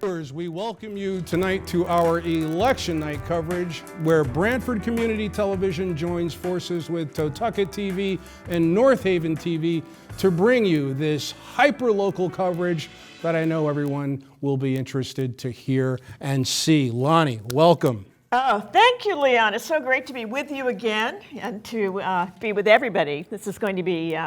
Viewers, we welcome you tonight to our election night coverage where Brantford Community Television joins forces with Totucket TV and North Haven TV to bring you this hyper-local coverage that I know everyone will be interested to hear and see. Lonnie, welcome. Oh, thank you, Leon. It's so great to be with you again and to be with everybody. This is going to be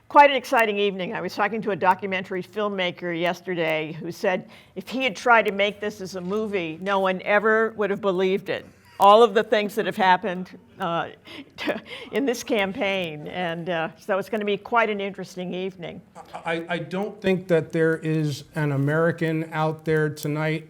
quite an exciting evening. I was talking to a documentary filmmaker yesterday who said if he had tried to make this as a movie, no one ever would have believed it. All of the things that have happened in this campaign, and so it's going to be quite an interesting evening. I don't think that there is an American out there tonight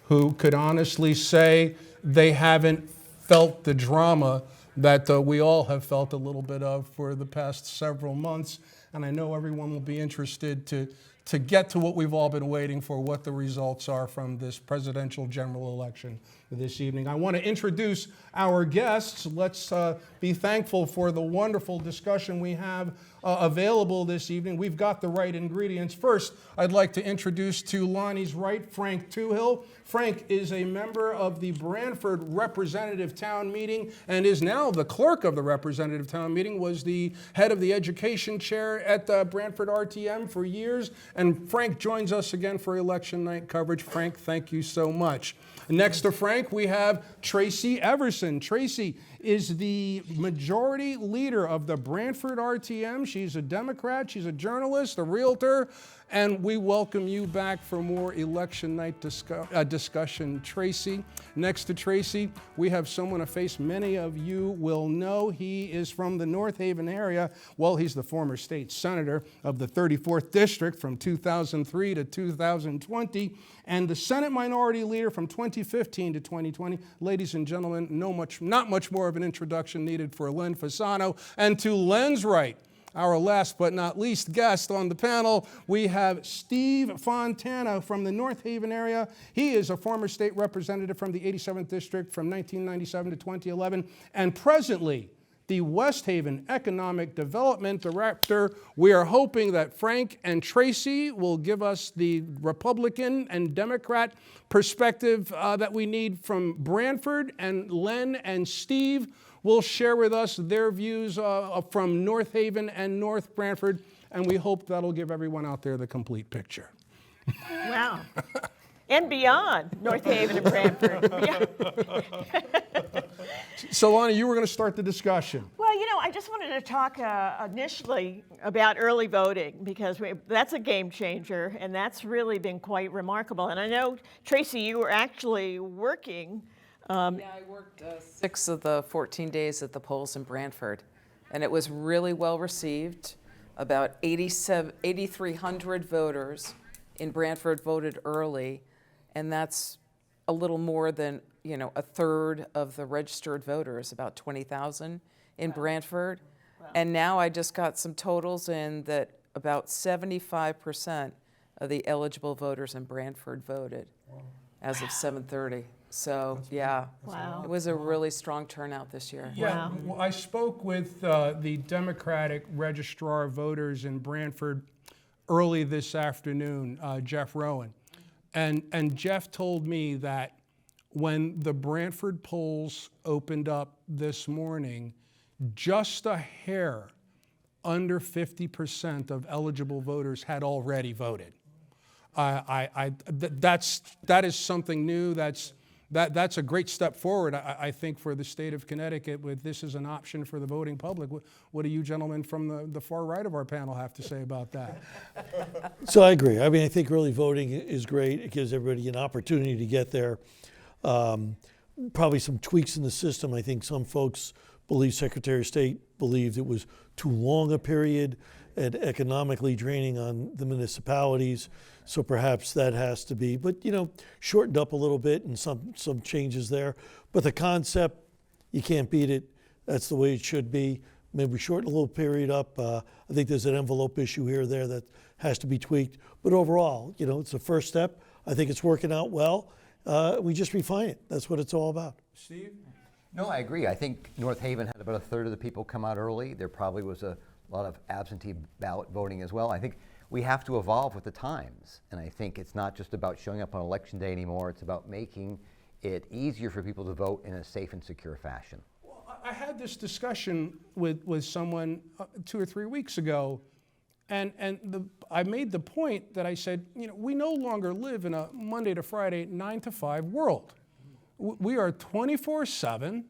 who could honestly say they haven't felt the drama that we all have felt a little bit of for the past several months. And I know everyone will be interested to get to what we've all been waiting for, what the results are from this presidential general election this evening. I want to introduce our guests. Let's be thankful for the wonderful discussion we have available this evening. We've got the right ingredients. First, I'd like to introduce to Lonnie's right, Frank Tuhill. Frank is a member of the Brantford Representative Town Meeting and is now the clerk of the Representative Town Meeting, was the head of the education chair at Brantford RTM for years. And Frank joins us again for election night coverage. Frank, thank you so much. Next to Frank, we have Tracy Everson. Tracy is the majority leader of the Brantford RTM. She's a Democrat, she's a journalist, a realtor, and we welcome you back for more election night discussion, Tracy. Next to Tracy, we have someone, a face many of you will know. He is from the North Haven area. Well, he's the former state senator of the 34th District from 2003 to 2020, and the Senate Minority Leader from 2015 to 2020. Ladies and gentlemen, not much more of an introduction needed for Len Fasano. And to Len's right, our last but not least guest on the panel, we have Steve Fontana from the North Haven area. He is a former state representative from the 87th District from 1997 to 2011, and presently the West Haven Economic Development Director. We are hoping that Frank and Tracy will give us the Republican and Democrat perspective that we need from Brantford, and Len and Steve will share with us their views from North Haven and North Brantford, and we hope that'll give everyone out there the complete picture. Wow. And beyond North Haven and Brantford. Yeah. So, Lonnie, you were going to start the discussion. Well, I just wanted to talk initially about early voting because that's a game changer, and that's really been quite remarkable. And I know, Tracy, you were actually working. Yeah, I worked 6 of the 14 days at the polls in Brantford, and it was really well received. About 8,300 voters in Brantford voted early, and that's a little more than a third of the registered voters, about 20,000 in Brantford. Wow. And now I just got some totals in that about 75% of the eligible voters in Brantford voted as of 7:30. So, yeah, wow. It was a really strong turnout this year. Yeah, Wow. well, I spoke with the Democratic Registrar of Voters in Brantford early this afternoon, Jeff Rowan. And Jeff told me that when the Brantford polls opened up this morning, just a hair under 50% of eligible voters had already voted. That is something new. That's a great step forward, I think, for the state of Connecticut. With this as an option for the voting public. What do you gentlemen from the far right of our panel have to say about that? So I agree. I mean, I think early voting is great. It gives everybody an opportunity to get there. Probably some tweaks in the system. I think some folks believe Secretary of State believed it was too long a period and economically draining on the municipalities. So perhaps that has to be, but shortened up a little bit and some changes there. But the concept, you can't beat it. That's the way it should be. Maybe shorten a little period up. I think there's an envelope issue here or there that has to be tweaked. But overall, it's a first step. I think it's working out well. We just refine it. That's what it's all about. Steve? No, I agree. I think North Haven had about a third of the people come out early. There probably was a a lot of absentee ballot voting as well. I think we have to evolve with the times, and I think it's not just about showing up on election day anymore, it's about making it easier for people to vote in a safe and secure fashion. I had this discussion with someone 2 or 3 weeks ago, and I made the point that I said, we no longer live in a Monday to Friday, 9 to 5 world. We are 24/7.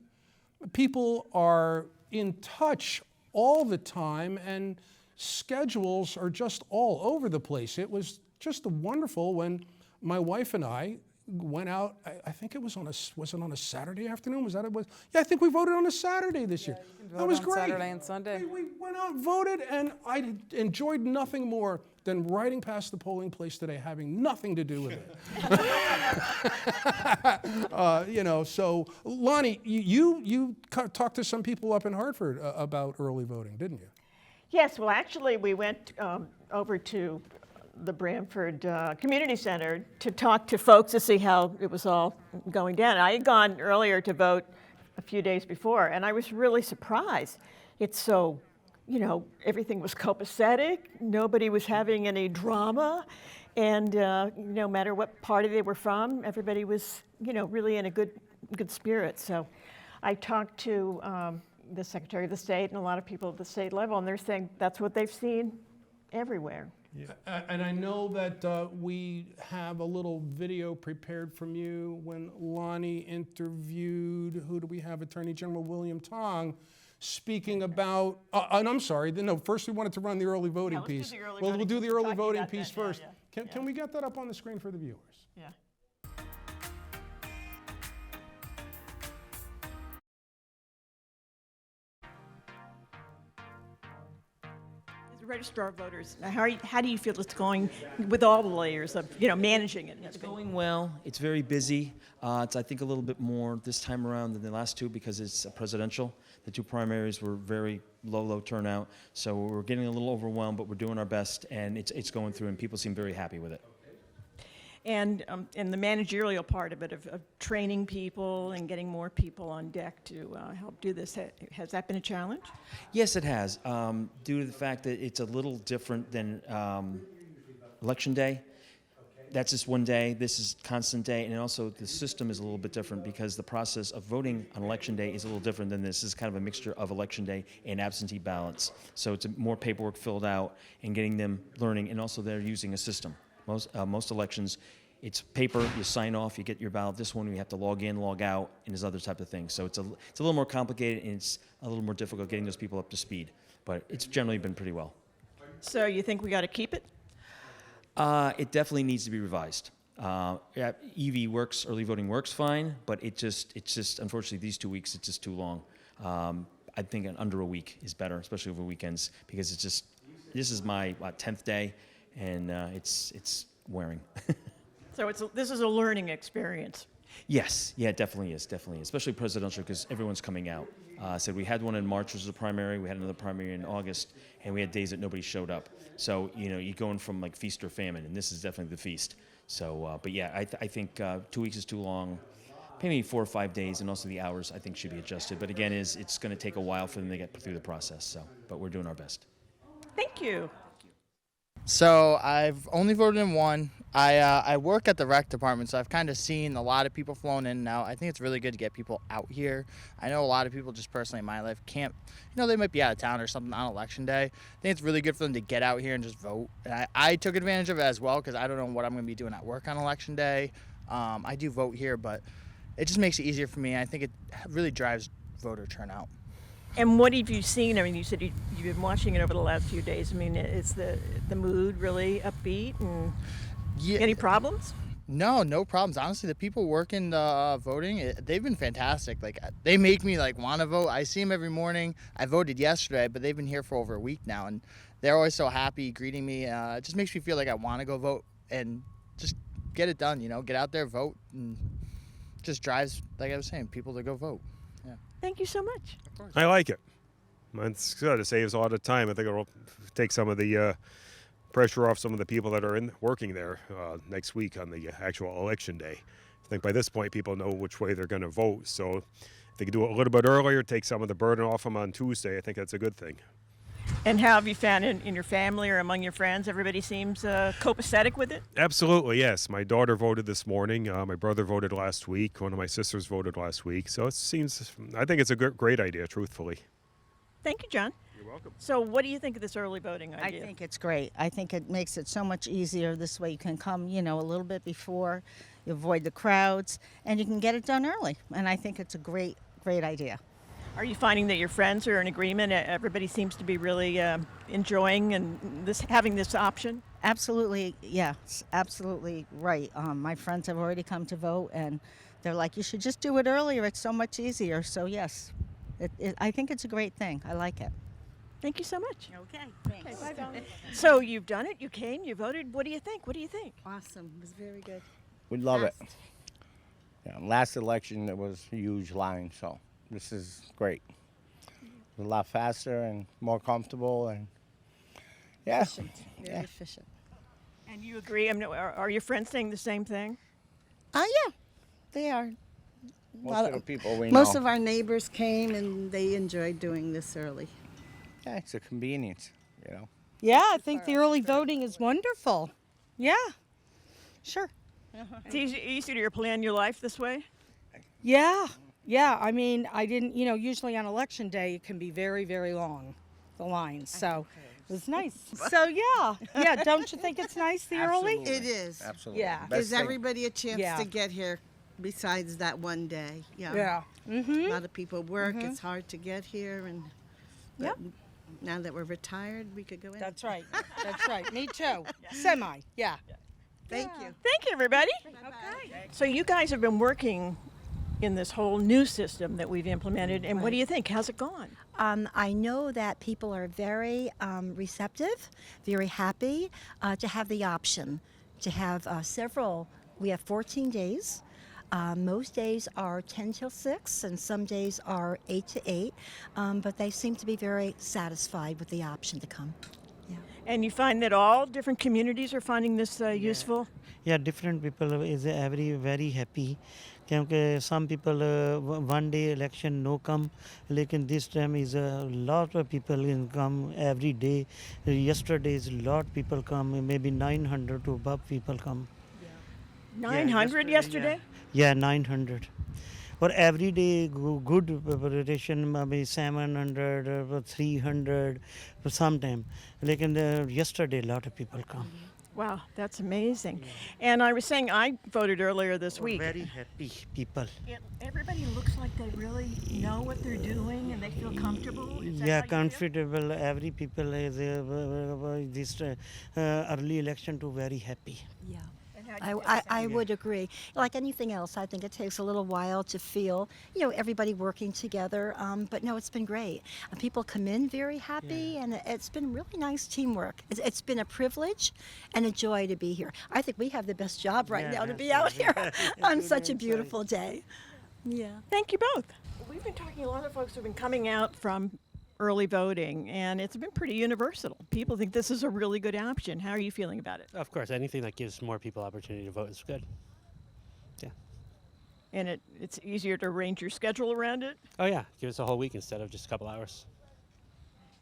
People are in touch all the time, and schedules are just all over the place. It was just wonderful when my wife and I went out. I think it was was it on a Saturday afternoon? Was that it was? Yeah, I think we voted on a Saturday this year. You can That was vote on great. Saturday and Sunday. We went out and voted, and I enjoyed nothing more than riding past the polling place today, having nothing to do with it. So Lonnie, you talked to some people up in Hartford about early voting, didn't you? Yes, well, actually, we went over to the Branford Community Center to talk to folks to see how it was all going down. I had gone earlier to vote a few days before, and I was really surprised. It's so, everything was copacetic. Nobody was having any drama. And no matter what party they were from, everybody was, really in a good spirit. So I talked to the Secretary of the State and a lot of people at the state level, and they're saying that's what they've seen everywhere. And I know that we have a little video prepared from you when Lonnie interviewed, who do we have, Attorney General William Tong, speaking about, and I'm sorry, no, first we wanted to run the early voting let's do piece. the early We'll voting do the piece. early Talking voting about piece that, yeah, first. yeah. Can we get that up on the screen for the viewers? Yeah. As a registrar of voters, now how do you feel it's going with all the layers of, managing it? And It's everything? going well. It's very busy. It's, I think, a little bit more this time around than the last two because it's presidential. The two primaries were very low turnout. So we're getting a little overwhelmed, but we're doing our best, and it's going through, and people seem very happy with it. And the managerial part of it, of training people and getting more people on deck to help do this, has that been a challenge? Yes, it has, due to the fact that it's a little different than Election Day. That's just one day. This is constant day, and also the system is a little bit different because the process of voting on Election Day is a little different than this. This is kind of a mixture of Election Day and absentee ballots. So it's more paperwork filled out and getting them learning, and also they're using a system. Most elections, it's paper, you sign off, you get your ballot. This one, we have to log in, log out, and there's other type of things. So it's a little more complicated, and it's a little more difficult getting those people up to speed. But it's generally been pretty well. So you think we got to keep it? It definitely needs to be revised. EV works, early voting works fine, but it's just unfortunately these 2 weeks, it's just too long. I think under a week is better, especially over weekends, because this is my 10th day, and it's wearing. So this is a learning experience. Yes, yeah, it definitely is, especially presidential because everyone's coming out. We had one in March, which was a primary. We had another primary in August, and we had days that nobody showed up. So you're going from like feast or famine, and this is definitely the feast. So, but yeah, I think 2 weeks is too long. Maybe 4 or 5 days, and also the hours I think should be adjusted. But again, it's going to take a while for them to get through the process. So, but we're doing our best. Thank you. So I've only voted in one. I work at the rec department, so I've kind of seen a lot of people flown in and out. I think it's really good to get people out here. I know a lot of people just personally in my life can't, they might be out of town or something on election day. I think it's really good for them to get out here and just vote. And I took advantage of it as well because I don't know what I'm going to be doing at work on election day. I do vote here, but it just makes it easier for me. I think it really drives voter turnout. And what have you seen? I mean, you said you've been watching it over the last few days. I mean, is the mood really upbeat? And any problems? No problems. Honestly, the people working voting, they've been fantastic. Like they make me want to vote. I see them every morning. I voted yesterday, but they've been here for over a week now, and they're always so happy greeting me. It just makes me feel like I want to go vote and just get it done. Get out there, vote, and just drives, like I was saying, people to go vote. Yeah. Thank you so much. I like it. It's good. It saves a lot of time. I think it'll take some of the pressure off some of the people that are working there next week on the actual election day. I think by this point people know which way they're going to vote. So if they can do it a little bit earlier, take some of the burden off them on Tuesday, I think that's a good thing. And how have you found it in your family or among your friends? Everybody seems copacetic with it? Absolutely, yes. My daughter voted this morning. My brother voted last week. One of my sisters voted last week. So I think it's a great idea, truthfully. Thank you, John. You're welcome. So what do you think of this early voting I idea? think it's great. I think it makes it so much easier. This way you can come, a little bit before, you avoid the crowds, and you can get it done early. And I think it's a great, great idea. Are you finding that your friends are in agreement? Everybody seems to be really enjoying and having this option? Absolutely, yeah, it's absolutely right. My friends have already come to vote, and they're like, you should just do it earlier. It's so much easier. So, yes, I think it's a great thing. I like it. Thank you so much. Okay, thanks. So you've done it, you came, you voted. What do you think? What do you think? Awesome. It was very good. We love it. Yeah, last election there was a huge line, so this is great. It's a lot faster and more comfortable, and yeah, Efficient. Very efficient. And you agree? I mean, are your friends saying the same thing? Yeah, they are. most of the people we Most know. of our neighbors came, and they enjoyed doing this early. Yeah, it's a convenience, Yeah, I think the early voting is wonderful. Yeah, sure. It's easier to plan your life this way? Yeah, yeah. I mean, I didn't, usually on election day it can be very, very long, the lines. So it was nice. So yeah. Don't you think it's nice the early? Absolutely. It is. Absolutely. Yeah. Best Gives thing. everybody a chance Yeah. to get here besides that one day. Yeah. Yeah. A lot of people work. It's hard to get here. And Yep. but now that we're retired, we could go in. That's right. That's right. Me too. Semi. Yeah. Thank you. Thank you, everybody. Okay. So you guys have been working in this whole new system that we've implemented, and what do you think? How's it gone? I know that people are very receptive, very happy to have the option to have we have 14 days. Most days are 10 till 6, and some days are 8 to 8, but they seem to be very satisfied with the option to come. Yeah. And you find that all different communities are finding this useful? Yeah, different people is very happy. क्योंकि some people one day election no come, लेकिन this time is a lot of people in come every day. Yesterday is a lot people come, maybe 900 to above people come. 900 yesterday? Yeah, 900. But every day good preparation, maybe 700 or 300 sometime. लेकिन yesterday a lot of people come. Wow, that's amazing. And I was saying I voted earlier this week. Very happy people. Everybody looks like they really know what they're doing and they feel comfortable. Is that Yeah, how you feel? comfortable. Every people is this early election to very happy. Yeah. And how'd you feel? I would agree. Like anything else, I think it takes a little while to feel, everybody working together. But no, it's been great. People come in very happy, and it's been really nice teamwork. It's been a privilege and a joy to be here. I think we have the best job right now to be out here on such a beautiful day. Yeah. Thank you both. We've been talking to a lot of folks who've been coming out from early voting, and it's been pretty universal. People think this is a really good option. How are you feeling about it? Of course, anything that gives more people opportunity to vote is good. Yeah. And it's easier to arrange your schedule around it? Oh yeah, give us a whole week instead of just a couple hours.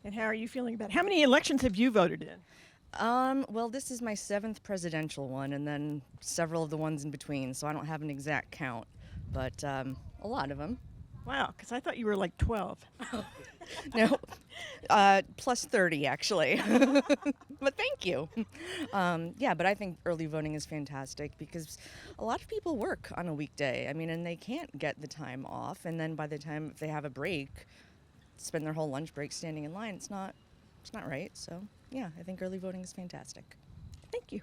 And how are you feeling about it? How many elections have you voted in? Well, this is my 7th presidential one, and then several of the ones in between, so I don't have an exact count, but a lot of them. Wow, because I thought you were like 12. No, plus 30 actually. But thank you. Yeah, but I think early voting is fantastic because a lot of people work on a weekday. I mean, and they can't get the time off, and then by the time if they have a break, spend their whole lunch break standing in line. It's not right. So yeah, I think early voting is fantastic. Thank you.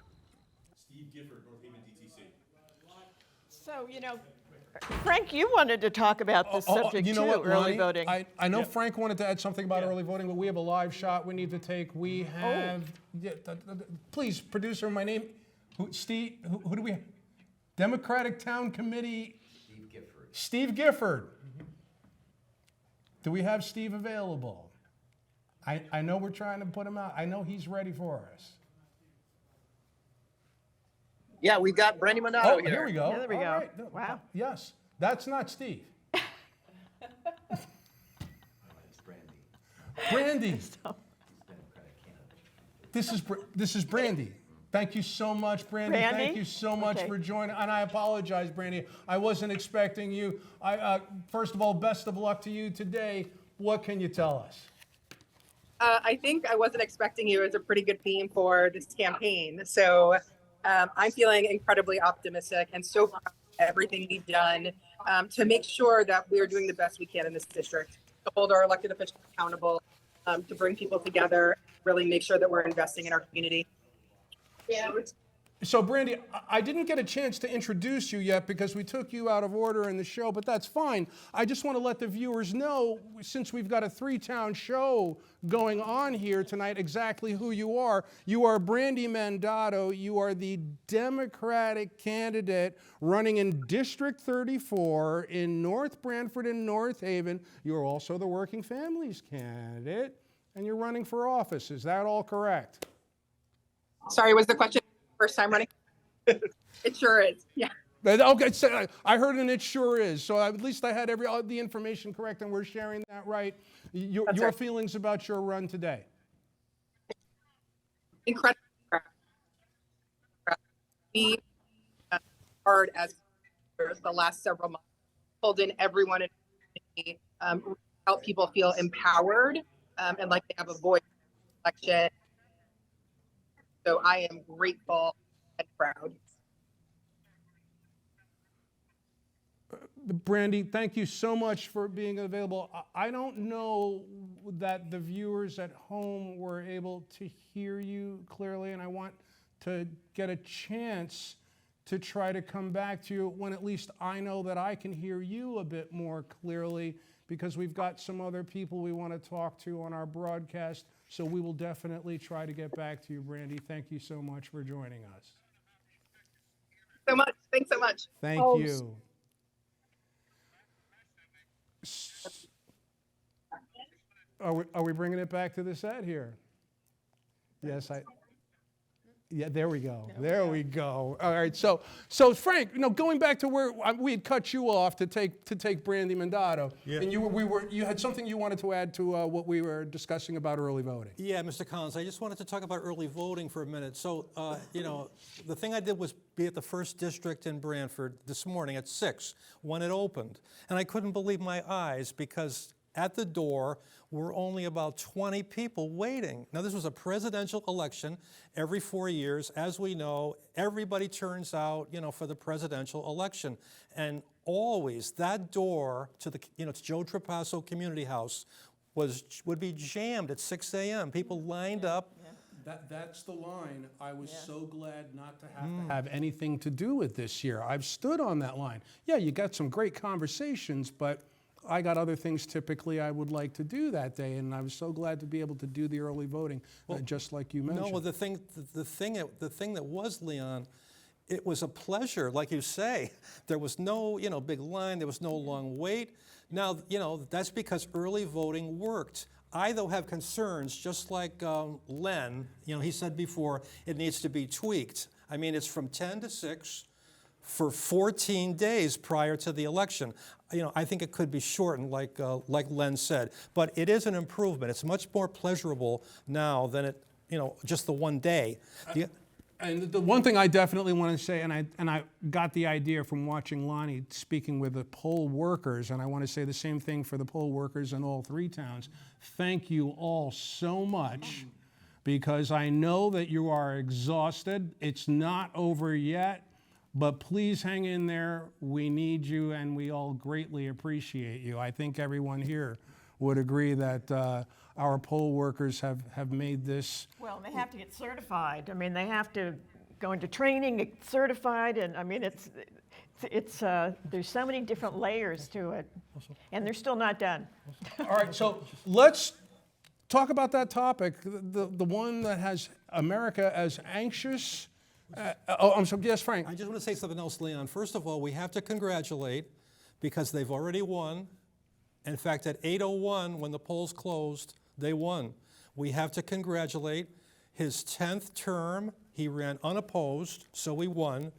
Steve Gifford, North Haven DTC. So, Frank, you wanted to talk about this subject you know too, what, early Lonnie? voting. I know Frank wanted to add something about early voting, but we have a live shot we need to take. We have, please, producer, my name, Steve, who do we have? Democratic Town Committee. Steve Gifford. Steve Gifford. Do we have Steve available? I know we're trying to put him out. I know he's ready for us. Yeah, we got Brandy Minato Oh, here. here we go. Yeah, there we All go. right. Wow. Yes, that's not Steve. It's Brandy. Brandy. This is Brandy. Thank you so much, Brandy. Brandy? Thank you so much Okay. for joining. And I apologize, Brandy. I wasn't expecting you. First of all, best of luck to you today. What can you tell us? I think I wasn't expecting you as a pretty good theme for this campaign. So I'm feeling incredibly optimistic and so proud of everything we've done to make sure that we're doing the best we can in this district, to hold our elected officials accountable, to bring people together, really make sure that we're investing in our community. Yeah. So, Brandy, I didn't get a chance to introduce you yet because we took you out of order in the show, but that's fine. I just want to let the viewers know, since we've got a three-town show going on here tonight, exactly who you are. You are Brandy Mandato. You are the Democratic candidate running in District 34 in North Branford and North Haven. You're also the Working Families candidate, and you're running for office. Is that all correct? Sorry, was the question first time running? It sure is. Yeah. Okay, so I heard and it sure is. So at least I had all the information correct, and we're sharing that right. Your right. feelings about your run today? Incredible. We hard as the last several months, pulled in everyone in the community, help people feel empowered and like they have a voice in the election. So I am grateful and proud. Brandy, thank you so much for being available. I don't know that the viewers at home were able to hear you clearly, and I want to get a chance to try to come back to you when at least I know that I can hear you a bit more clearly, because we've got some other people we want to talk to on our broadcast. So we will definitely try to get back to you, Brandy. Thank you so much for joining us. So much. Thanks so much. Thank Oh, you. Are we bringing it back to the set here? Yes, yeah, there we go. There we go. All right, so Frank, going back to where we had cut you off to take Brandy Mandato, Yeah. and you had something you wanted to add to what we were discussing about early voting. Yeah, Mr. Collins, I just wanted to talk about early voting for a minute. So, the thing I did was be at the first district in Branford this morning at 6 when it opened. And I couldn't believe my eyes because at the door were only about 20 people waiting. Now, this was a presidential election every 4 years. As we know, everybody turns out, for the presidential election. And always that door to the, to Joe Trapasso Community House would be jammed at 6 a.m. People lined up. That's the line I was so glad not to have anything to do with this year. I've stood on that line. Yeah, you got some great conversations, but I got other things typically I would like to do that day, and I was so glad to be able to do the early voting, just like you mentioned. No, well, the thing that was, Leon, it was a pleasure, like you say. There was no, big line. There was no long wait. Now, that's because early voting worked. I, though, have concerns, just like Len. He said before, it needs to be tweaked. I mean, it's from 10 to 6 for 14 days prior to the election. I think it could be shortened, like Len said. But it is an improvement. It's much more pleasurable now than it, just the one day. And the one thing I definitely want to say, and I got the idea from watching Lonnie speaking with the poll workers, and I want to say the same thing for the poll workers in all three towns. Thank you all so much, because I know that you are exhausted. It's not over yet, but please hang in there. We need you, and we all greatly appreciate you. I think everyone here would agree that our poll workers have made this. Well, they have to get certified. I mean, they have to go into training, get certified, and I mean, it's there's so many different layers to it, and they're still not done. All right, so let's talk about that topic, the one that has America as anxious. I'm sorry, yes, Frank. I just want to say something else, Leon. First of all, we have to congratulate, because they've already won. In fact, at 8:01, when the polls closed, they won. We have to congratulate his 10th term. He ran unopposed, so we won.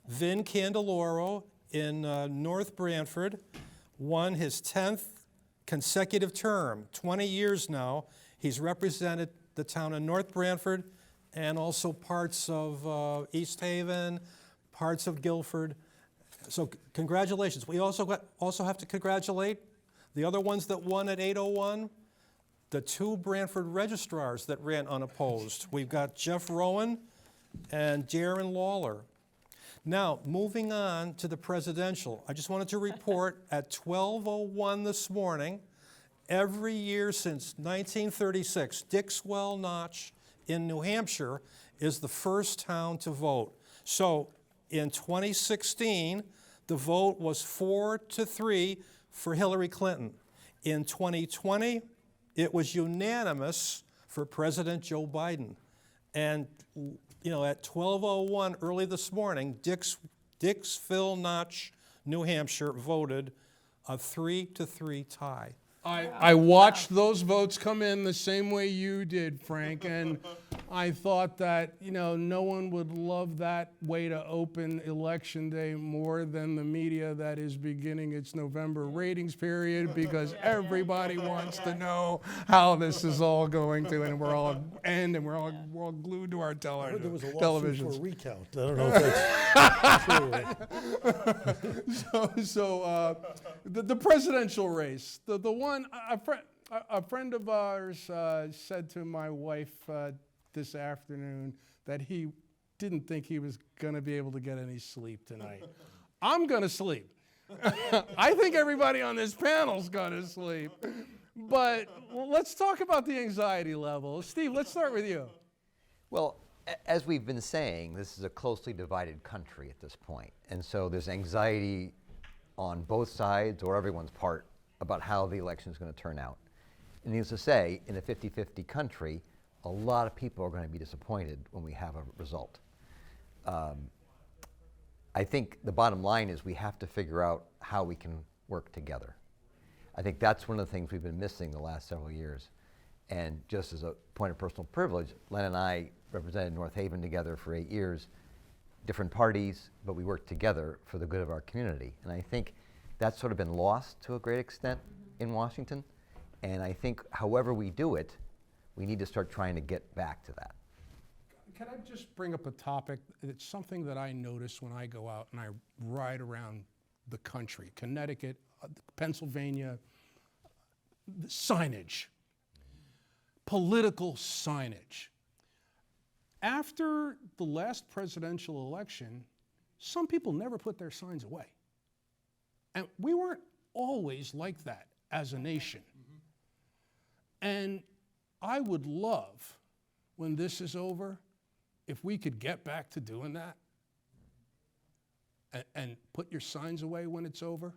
Vin Candeloro in North Branford won his 10th consecutive term, 20 years now. He's represented the town of North Branford and also parts of East Haven, parts of Guilford. So congratulations. We also have to congratulate the other ones that won at 801, the 2 Brantford registrars that ran unopposed. We've got Jeff Rowan and Darren Lawler. Now, moving on to the presidential, I just wanted to report at 12:01 this morning, every year since 1936, Dixwell Notch in New Hampshire is the first town to vote. So in 2016, the vote was 4-3 for Hillary Clinton. In 2020, it was unanimous for President Joe Biden. And at 12:01 early this morning, Dixville Notch, New Hampshire voted a 3-3 tie. I watched those votes come in the same way you did, Frank, and I thought that, no one would love that way to open Election Day more than the media that is beginning its November ratings period, because everybody wants to know how this is all going to, and we're all glued to our I heard there was a lawsuit televisions. for a recount. I don't know if that's true. The presidential race, the one, a friend of ours said to my wife this afternoon that he didn't think he was going to be able to get any sleep tonight. I'm going to sleep. I think everybody on this panel's going to sleep. But let's talk about the anxiety level. Steve, let's start with you. Well, as we've been saying, this is a closely divided country at this point. And so there's anxiety on both sides or everyone's part about how the election is going to turn out. And needless to say, in a 50-50 country, a lot of people are going to be disappointed when we have a result. I think the bottom line is we have to figure out how we can work together. I think that's one of the things we've been missing the last several years. And just as a point of personal privilege, Len and I represented North Haven together for 8 years, different parties, but we worked together for the good of our community. And I think that's sort of been lost to a great extent in Washington. And I think however we do it, we need to start trying to get back to that. Can I just bring up a topic? It's something that I notice when I go out and I ride around the country, Connecticut, Pennsylvania, the signage, political signage. After the last presidential election, some people never put their signs away. And we weren't always like that as a nation. And I would love, when this is over, if we could get back to doing that and put your signs away when it's over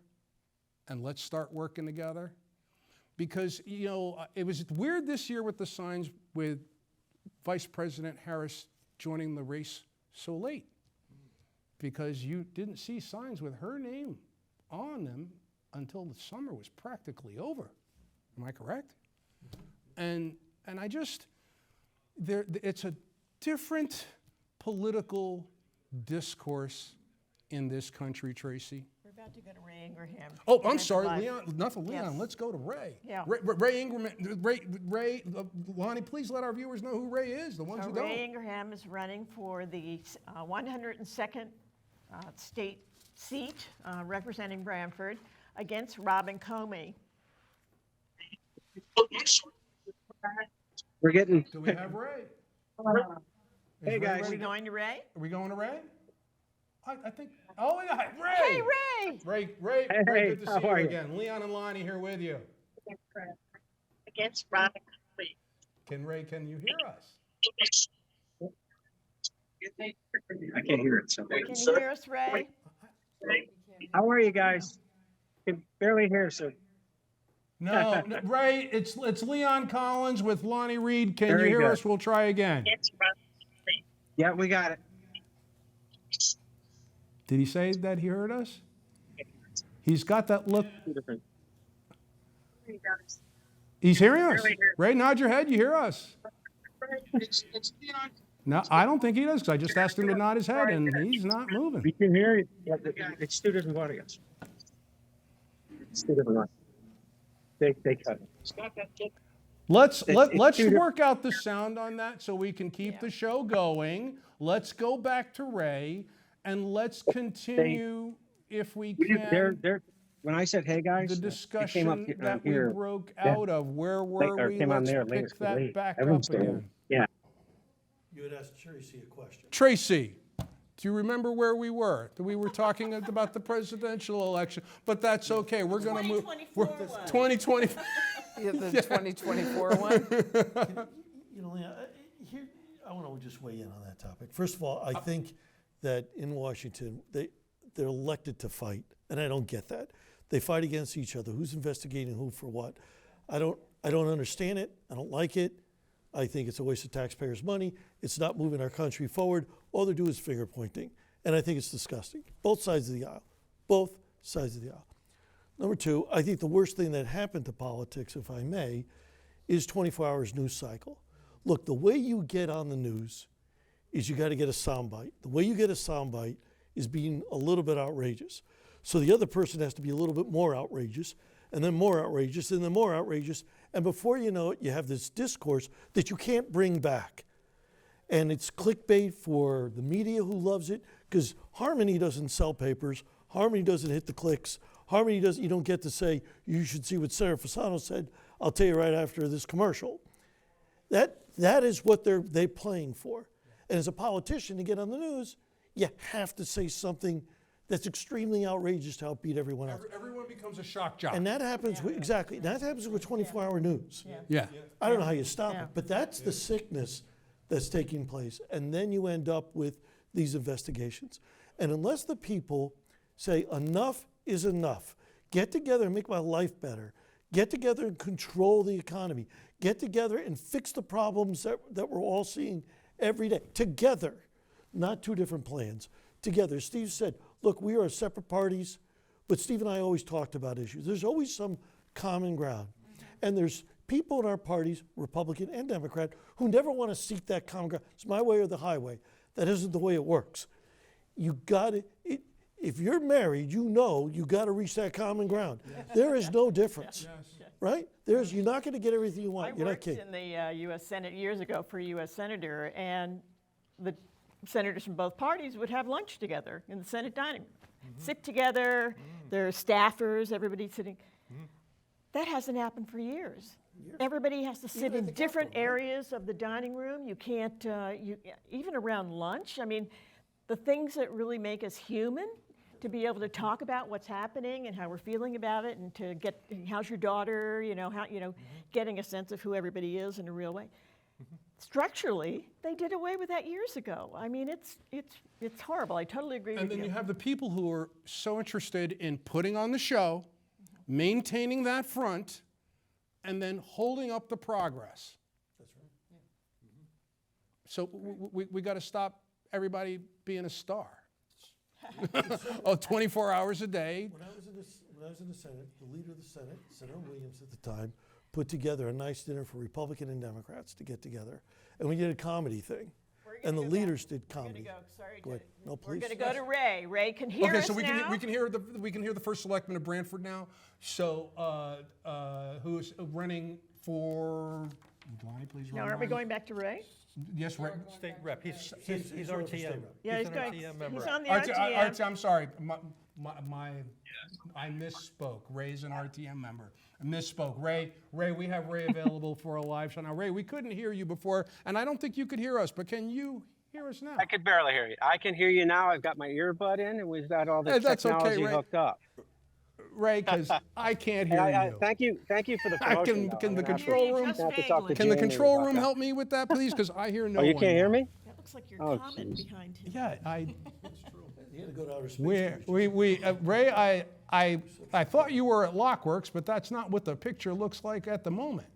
and let's start working together. Because, it was weird this year with the signs with Vice President Harris joining the race so late, because you didn't see signs with her name on them until the summer was practically over. Am I correct? And I just, it's a different political discourse in this country, Tracy. We're about to go to Ray Ingraham. Oh, I'm sorry, Leon. Enough of Leon. Yes. Let's go to Ray. Yeah. Ray Ingram. Ray. Lonnie, please let our viewers know who Ray is. The ones who don't. Ray Ingraham is running for the 102nd state seat, representing Brantford, against Robin Comey. We're getting. Do we have Ray? Hey, guys. Are we going to Ray? Are we going to Ray? I think. Oh, yeah, Ray. Hey, Ray. Ray, Hey, good to how see you are you? again. Leon and Lonnie here with you. Against Robin Comey. Can you hear us? I can't hear it. So. Can you hear us, Ray? How are you guys? Can barely hear, so. No, Ray, it's Leon Collins with Lonnie Reed. Can Very you hear good. us? We'll try again. Yeah, we got it. Did he say that he heard us? He's got that look. He's hearing us. Ray, nod your head. You hear us? No, I don't think he does, because I just asked him to nod his head, and he's not moving. We can hear you. Yeah, it's two different audios. It's two different audios. They cut it. Let's it's two work out the sound on that so we can keep the show going. Let's go back to Ray and let's continue if we can. They're when I said, "Hey guys," The they discussion came up that we here. broke Yeah. out of, where Or were we? came on Let's there pick latest. that back Everyone's up still- again. Yeah. You had asked Tracy a question. Tracy, do you remember where we were? We were talking about the presidential election, but that's okay. We're going to move. 2020. Yeah, the 2024 one. You know, Leon, here, I want to just weigh in on that topic. First of all, I think that in Washington, they're elected to fight, and I don't get that. They fight against each other. Who's investigating who for what? I don't understand it. I don't like it. I think it's a waste of taxpayers' money. It's not moving our country forward. All they do is finger pointing, and I think it's disgusting. Both sides of the aisle. Both sides of the aisle. Number two, I think the worst thing that happened to politics, if I may, is 24 hours news cycle. Look, the way you get on the news is you got to get a soundbite. The way you get a soundbite is being a little bit outrageous. So the other person has to be a little bit more outrageous, and then more outrageous, and then more outrageous. And before you know it, you have this discourse that you can't bring back. And it's clickbait for the media who loves it, because Harmony doesn't sell papers. Harmony doesn't hit the clicks. Harmony doesn't, you don't get to say, you should see what Senator Fasano said. I'll tell you right after this commercial. That is what they're playing for. And as a politician, to get on the news, you have to say something that's extremely outrageous to outbeat everyone else. Everyone becomes a shock jock. And that happens with, exactly, that happens with 24-hour news. Yeah. I don't know how you stop it, but that's the sickness that's taking place. And then you end up with these investigations. And unless the people say enough is enough, get together and make my life better, get together and control the economy, get together and fix the problems that we're all seeing every day, together, not two different plans, together. Steve said, look, we are separate parties, but Steve and I always talked about issues. There's always some common ground. And there's people in our parties, Republican and Democrat, who never want to seek that common ground. It's my way or the highway. That isn't the way it works. You got to, if you're married, you know you got to reach that common ground. There is no difference, right? You're not going to get everything you want. I You're not worked kidding. in the U.S. Senate years ago for a U.S. senator, and the senators from both parties would have lunch together in the Senate dining room, sit together. There are staffers, everybody sitting. That hasn't happened for years. Everybody has to sit in different areas of the dining room. You can't, even around lunch. I mean, the things that really make us human, to be able to talk about what's happening and how we're feeling about it, and to get, how's your daughter, getting a sense of who everybody is in a real way. Structurally, they did away with that years ago. I mean, it's horrible. I totally agree with you. And then you have the people who are so interested in putting on the show, maintaining that front, and then holding up the progress. That's right. So we got to stop everybody being a star. 24 hours a day. When I was in the Senate, the leader of the Senate, Senator Williams at the time, put together a nice dinner for Republican and Democrats to get together. And we did a comedy thing. And the leaders did comedy. Go ahead. No, We're please. going to go to Ray. Ray can hear us so we now. can hear the first selectman of Brantford now. So who is running for? Donnie, please. Now, aren't we going back to Ray? Yes, Ray. State rep. He's He's RTM. Yeah, He's he's an going. RTM member. He's on the RT, RTM. I'm sorry. I misspoke. Ray's an RTM member. I misspoke. Ray, we have Ray available for a live show now. Ray, we couldn't hear you before, and I don't think you could hear us, but can you hear us now? I could barely hear you. I can hear you now. I've got my earbud in, and we've got all the That's okay, technology Ray. hooked up. Ray, because I can't hear you. Thank you for the promotion. Can the control room? Can the control room help me with that, please? Because I hear no one. Oh, you can't hear me? That looks like your Oh, comment behind him. Yeah, You had to go to outer space. Ray, I thought you were at Lockworks, but that's not what the picture looks like at the moment.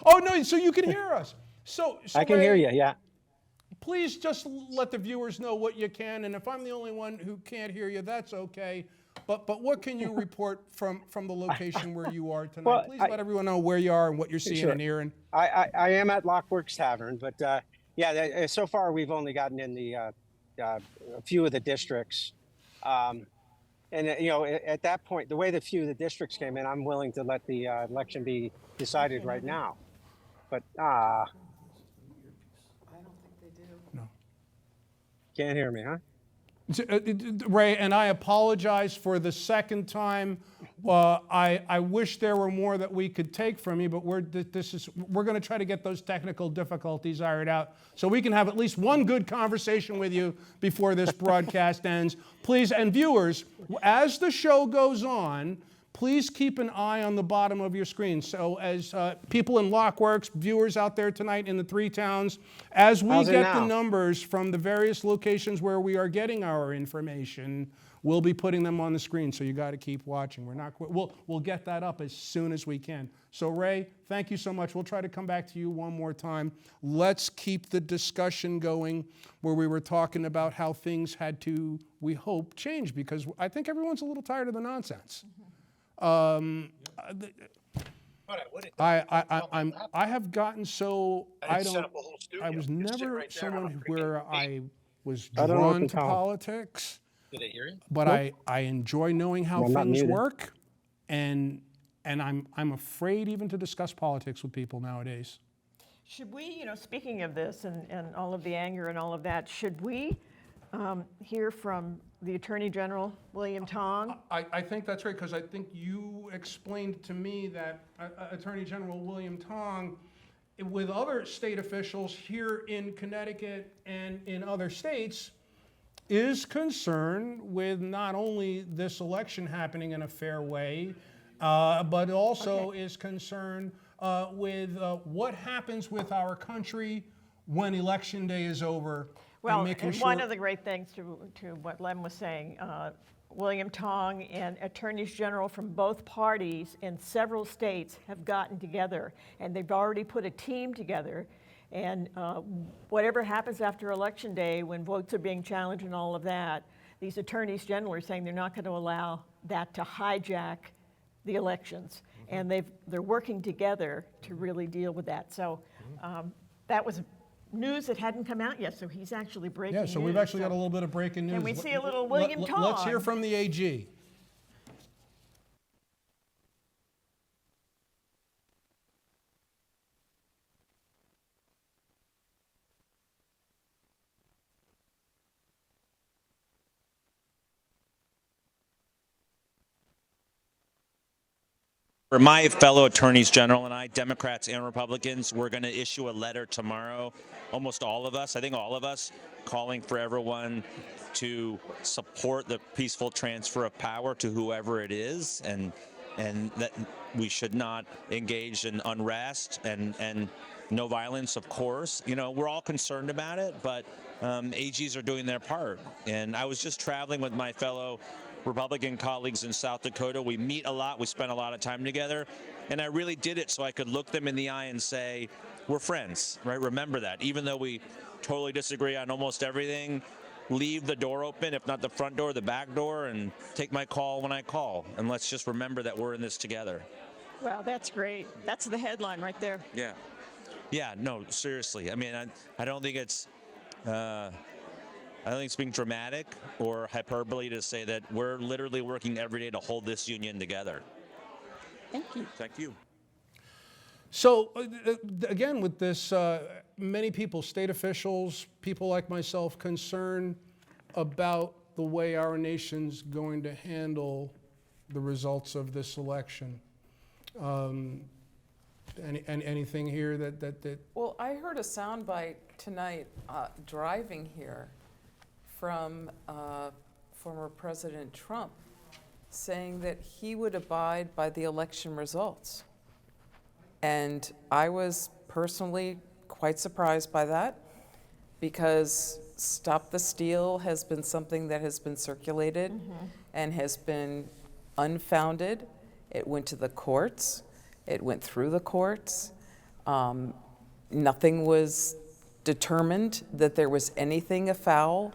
Oh no, so you can hear us. So I can Ray, hear you. Yeah. Please just let the viewers know what you can, and if I'm the only one who can't hear you, that's okay. But what can you report from the location where you are tonight? Well, Please let everyone know where you are and what you're seeing Sure. and hearing. I am at Lockworks Tavern, but so far we've only gotten in the a few of the districts. And at that point, the way the few of the districts came in, I'm willing to let the election be decided right now. But I don't think they do. can't hear me, huh? Ray, and I apologize for the second time. I wish there were more that we could take from you, but we're going to try to get those technical difficulties ironed out so we can have at least one good conversation with you before this broadcast ends. Please, and viewers, as the show goes on, please keep an eye on the bottom of your screen. So as people in Lockworks, viewers out there tonight in the 3 towns, as we get the numbers from the various locations where we are getting our information, we'll be putting them on the screen. So you got to keep watching. We'll get that up as soon as we can. So Ray, thank you so much. We'll try to come back to you one more time. Let's keep the discussion going where we were talking about how things had to, we hope, change, because I think everyone's a little tired of the nonsense. I have gotten so I was never someone where I was drawn to politics, but I enjoy knowing how things work, and I'm afraid even to discuss politics with people nowadays. Should we, speaking of this and all of the anger and all of that, should we hear from the Attorney General, William Tong? I think that's right, because I think you explained to me that Attorney General William Tong, with other state officials here in Connecticut and in other states, is concerned with not only this election happening in a fair way, but also is concerned with what happens with our country when Election Day is over. Well, and one of the great things to what Lem was saying, William Tong and attorneys general from both parties in several states have gotten together, and they've already put a team together. And whatever happens after Election Day, when votes are being challenged and all of that, these attorneys general are saying they're not going to allow that to hijack the elections. And they're working together to really deal with that. So that was news that hadn't come out yet, so he's actually breaking news. Yeah, so we've actually got a little bit of breaking news. And we see a little William Tong. Let's hear from the AG. For my fellow attorneys general and I, Democrats and Republicans, we're going to issue a letter tomorrow, almost all of us, I think all of us, calling for everyone to support the peaceful transfer of power to whoever it is, and that we should not engage in unrest and no violence, of course. We're all concerned about it, but AGs are doing their part. And I was just traveling with my fellow Republican colleagues in South Dakota. We meet a lot, we spend a lot of time together, and I really did it so I could look them in the eye and say, we're friends, right? Remember that. Even though we totally disagree on almost everything, leave the door open, if not the front door, the back door, and take my call when I call. And let's just remember that we're in this together. Wow, that's great. That's the headline right there. Yeah. Yeah, no, seriously. I mean, I don't think it's... I don't think it's being dramatic or hyperbole to say that we're literally working every day to hold this union together. Thank you. Thank you. So again, with this, many people, state officials, people like myself, concerned about the way our nation's going to handle the results of this election. Anything here that? Well, I heard a soundbite tonight driving here from former President Trump saying that he would abide by the election results. And I was personally quite surprised by that, because Stop the Steal has been something that has been circulated and has been unfounded. It went to the courts. It went through the courts. Nothing was determined that there was anything afoul.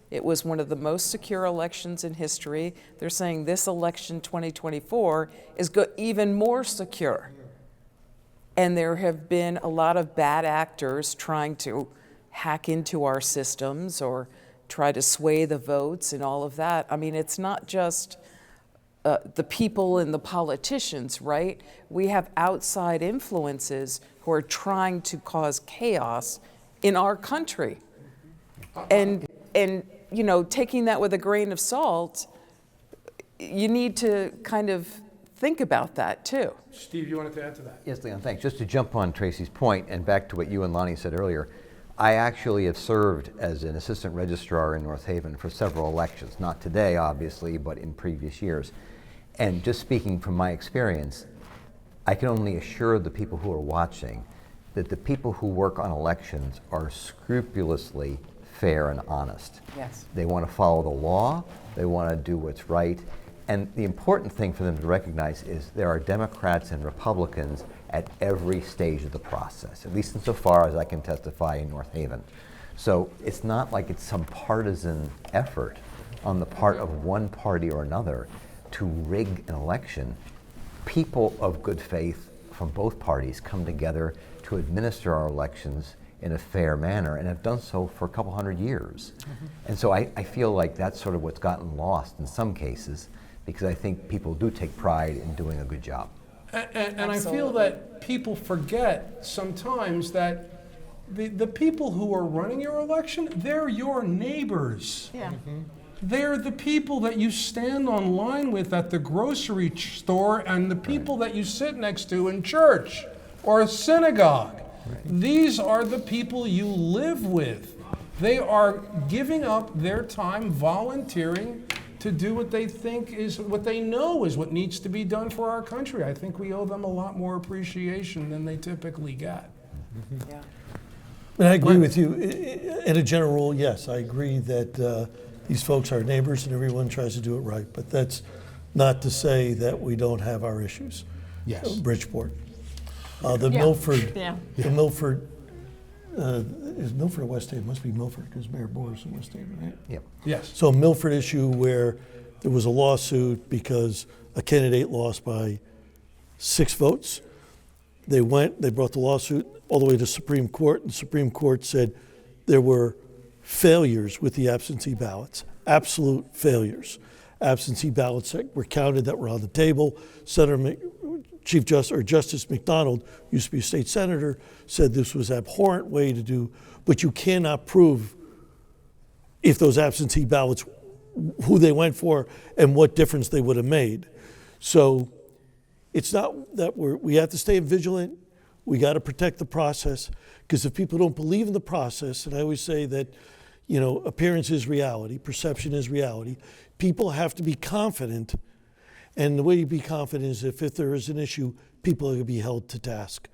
It was one of the most secure elections in history. They're saying this election, 2024, is even more secure. And there have been a lot of bad actors trying to hack into our systems or try to sway the votes and all of that. I mean, it's not just the people and the politicians, right? We have outside influences who are trying to cause chaos in our country. And you know, taking that with a grain of salt, you need to kind of think about that too. Steve, you wanted to add to that? Yes, Leon, thanks. Just to jump on Tracy's point and back to what you and Lonnie said earlier, I actually have served as an assistant registrar in North Haven for several elections, not today, obviously, but in previous years. And just speaking from my experience, I can only assure the people who are watching that the people who work on elections are scrupulously fair and honest. Yes. They want to follow the law, they want to do what's right, and the important thing for them to recognize is there are Democrats and Republicans at every stage of the process, at least insofar as I can testify in North Haven. So it's not like it's some partisan effort on the part of one party or another to rig an election. People of good faith from both parties come together to administer our elections in a fair manner and have done so for a couple hundred years. And so I feel like that's sort of what's gotten lost in some cases, because I think people do take pride in doing a good job. And I feel that people forget sometimes that the people who are running your election, they're your neighbors. Yeah. They're the people that you stand on line with at the grocery store and the people that you sit next to in church or a synagogue. These are the people you live with. They are giving up their time volunteering to do what they think is, what they know is what needs to be done for our country. I think we owe them a lot more appreciation than they typically get. Yeah. And I agree with you. In a general rule, yes, I agree that these folks are neighbors and everyone tries to do it right. But that's not to say that we don't have our issues. Yes. Bridgeport. Milford, Yeah. the Milford, is Milford or West Haven? Must be Milford because Mayor Boris in West Haven, right? Yep. Yes. So Milford issue where there was a lawsuit because a candidate lost by 6 votes. They brought the lawsuit all the way to Supreme Court, and the Supreme Court said there were failures with the absentee ballots, absolute failures. Absentee ballots that were counted that were on the table. Justice McDonald, used to be a state senator, said this was an abhorrent way to do, but you cannot prove if those absentee ballots, who they went for and what difference they would have made. So it's not that we have to stay vigilant. We got to protect the process, because if people don't believe in the process, and I always say that, you know, appearance is reality, perception is reality. People have to be confident, and the way you be confident is if there is an issue, people are going to be held to task.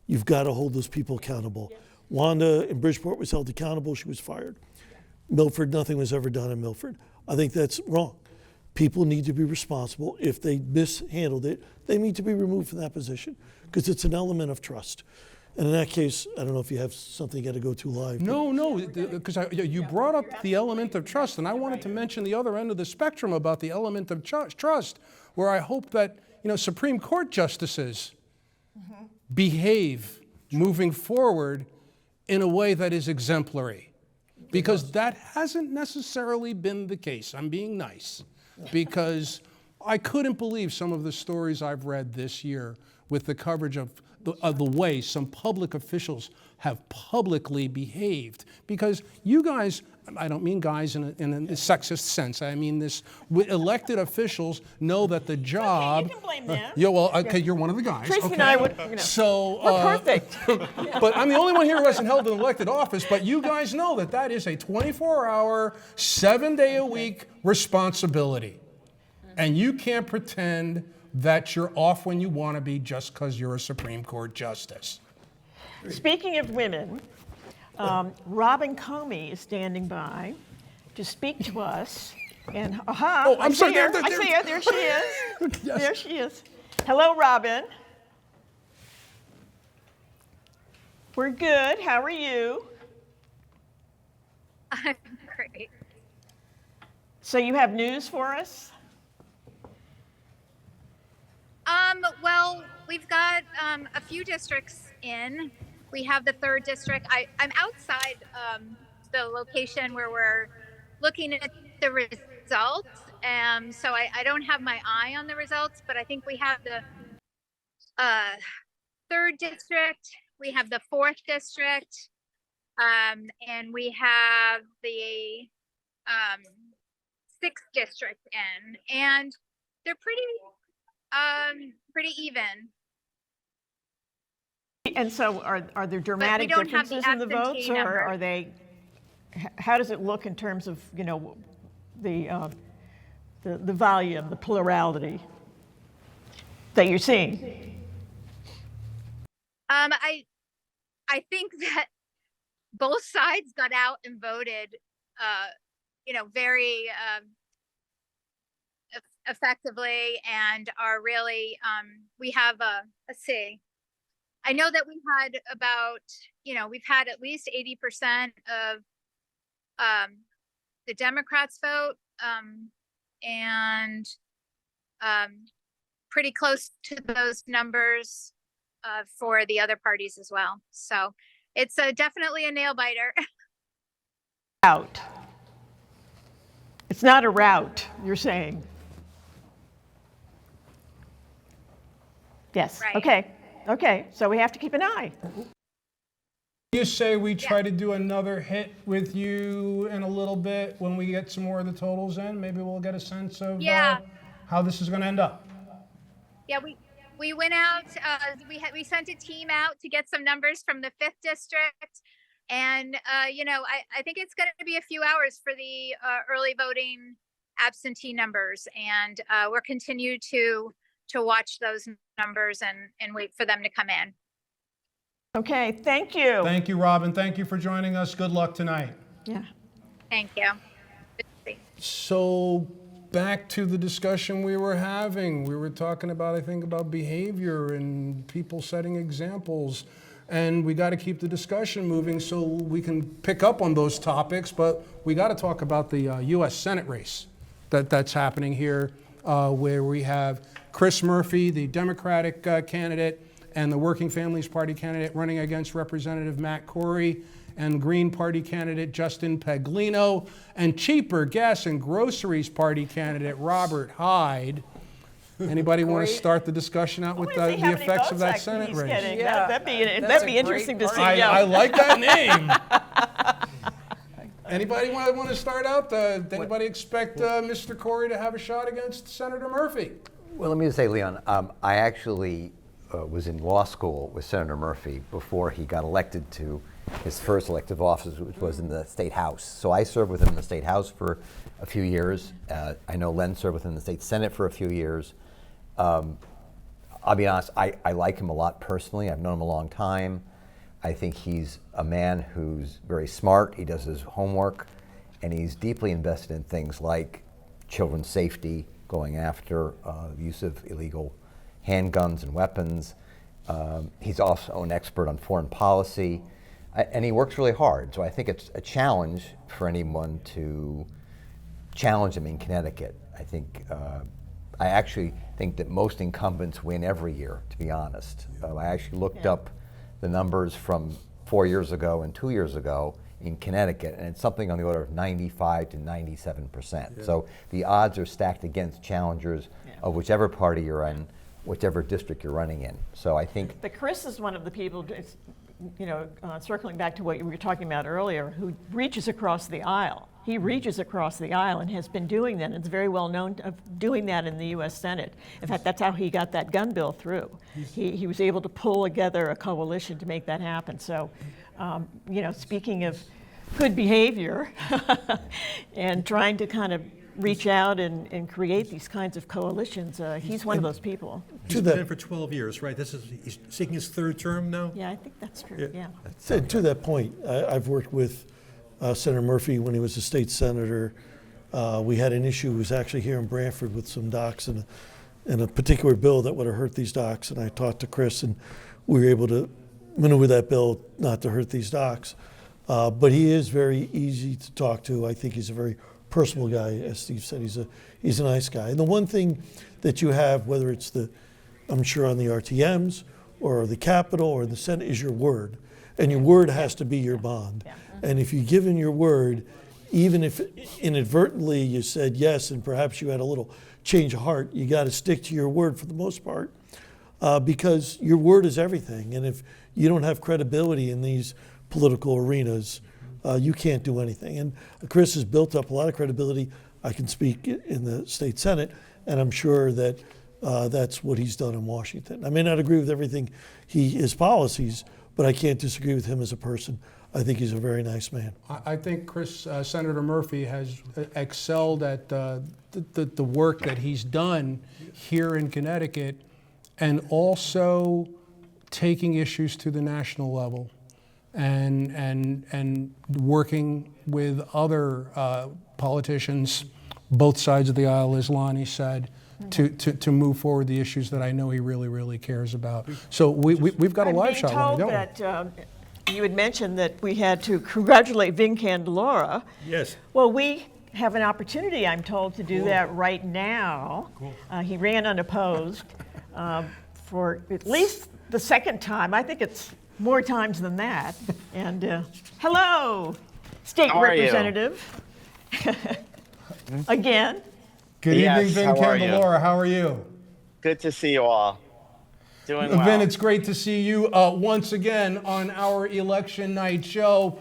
You've got to hold those people accountable. Wanda in Bridgeport was held accountable. She was fired. Milford, nothing was ever done in Milford. I think that's wrong. People need to be responsible. If they mishandled it, they need to be removed from that position, because it's an element of trust. And in that case, I don't know if you have something you got to go to live. No, because you brought up the element of trust, and I wanted to mention the other end of the spectrum about the element of trust, where I hope that, you know, Supreme Court justices behave moving forward in a way that is exemplary, because that hasn't necessarily been the case. I'm being nice, because I couldn't believe some of the stories I've read this year with the coverage of the way some public officials have publicly behaved. Because you guys, I don't mean guys in a sexist sense, I mean this, elected officials know that the job... You can blame them. Yeah, well, okay, you're one of the guys. Tracy okay. and I would, you know, So, we're perfect. But I'm the only one here who hasn't held an elected office, but you guys know that that is a 24-hour, 7-day-a-week responsibility. And you can't pretend that you're off when you want to be just because you're a Supreme Court justice. Speaking of women, Robin Comey is standing by to speak to us. And Oh, I'm sorry, I see her. There she is. Yes. There she is. Hello, Robin. We're good. How are you? I'm great. So you have news for us? Well, we've got a few districts in. We have the 3rd district. I'm outside the location where we're looking at the results. So I don't have my eye on the results, but I think we have the 3rd district, we have the 4th district, and we have the 6th district in, and they're pretty even. And so are there dramatic don't have the differences in the votes, absentee or number. are they, how does it look in terms of, the volume, the plurality that you're seeing? I think that both sides got out and voted, very effectively, and are really, we have let's see. I know that we had about, we've had at least 80% of the Democrats vote, and pretty close to those numbers for the other parties as well. So it's definitely a nail biter. Route. It's not a route, you're saying? Yes. Right. Okay. So we have to keep an eye. You say we try to do another hit with you in a little bit when we get some more of the totals in. Maybe we'll get a sense of how this is going to end up. Yeah, we went out. We sent a team out to get some numbers from the 5th district, and I think it's going to be a few hours for the early voting absentee numbers, and we'll continue to watch those numbers and wait for them to come in. Okay, thank you. Thank you, Robin. Thank you for joining us. Good luck tonight. Yeah. Thank you. So back to the discussion we were having. We were talking about, I think, about behavior and people setting examples. And we got to keep the discussion moving so we can pick up on those topics. But we got to talk about the U.S. Senate race that's happening here, where we have Chris Murphy, the Democratic candidate, and the Working Families Party candidate running against Representative Matt Corey, and Green Party candidate Justin Paglino, and Cheaper Gas and Groceries Party candidate Robert Hyde. Anybody want to start the discussion out with the effects of that Senate race? Yeah, that'd be interesting to see. I like that name. Anybody want to start out? Did anybody expect Mr. Corey to have a shot against Senator Murphy? Well, let me just say, Leon, I actually was in law school with Senator Murphy before he got elected to his first elective office, which was in the State House. So I served with him in the State House for a few years. I know Len served with him in the State Senate for a few years. I'll be honest, I like him a lot personally. I've known him a long time. I think he's a man who's very smart. He does his homework, and he's deeply invested in things like children's safety, going after the use of illegal handguns and weapons. He's also an expert on foreign policy, and he works really hard. So I think it's a challenge for anyone to challenge him in Connecticut. I actually think that most incumbents win every year, to be honest. I actually looked up the numbers from 4 years ago and 2 years ago in Connecticut, and it's something on the order of 95 to 97%. So the odds are stacked against challengers of whichever party you're in, whichever district you're running in. So I think But Chris is one of the people, circling back to what you were talking about earlier, who reaches across the aisle. He reaches across the aisle and has been doing that. It's very well known of doing that in the U.S. Senate. In fact, that's how he got that gun bill through. He was able to pull together a coalition to make that happen. So, speaking of good behavior and trying to kind of reach out and create these kinds of coalitions, he's one of those people. He's been in for 12 years, right? He's seeking his 3rd term now? Yeah, I think that's true, yeah. To that point, I've worked with Senator Murphy when he was a state senator. We had an issue, was actually here in Branford with some docks and a particular bill that would have hurt these docks. And I talked to Chris, and we were able to maneuver that bill not to hurt these docks. But he is very easy to talk to. I think he's a very personable guy, as Steve said. He's a nice guy. And the one thing that you have, whether it's I'm sure on the RTMs or the Capitol or the Senate, is your word. And your word has to be your bond. And if you give in your word, even if inadvertently you said yes and perhaps you had a little change of heart, you got to stick to your word for the most part, because your word is everything. And if you don't have credibility in these political arenas, you can't do anything. And Chris has built up a lot of credibility. I can speak in the state Senate, and I'm sure that that's what he's done in Washington. I may not agree with everything his policies, but I can't disagree with him as a person. I think he's a very nice man. I think Senator Murphy has excelled at the work that he's done here in Connecticut, and also taking issues to the national level, and working with other politicians, both sides of the aisle, as Lonnie said, to move forward the issues that I know he really, really cares about. So we've got a live shot, Lonnie, don't we? I'm being told that you had mentioned that we had to congratulate Vin Candelora. Yes. Well, we have an opportunity, I'm told, to do that right now. He ran unopposed for at least the second time. I think it's more times than that. And hello, State How are you? Representative. Again. Good evening, Vin how are you? Candelora. How are you? Good to see you all. Doing well. Vin, it's great to see you once again on our election night show.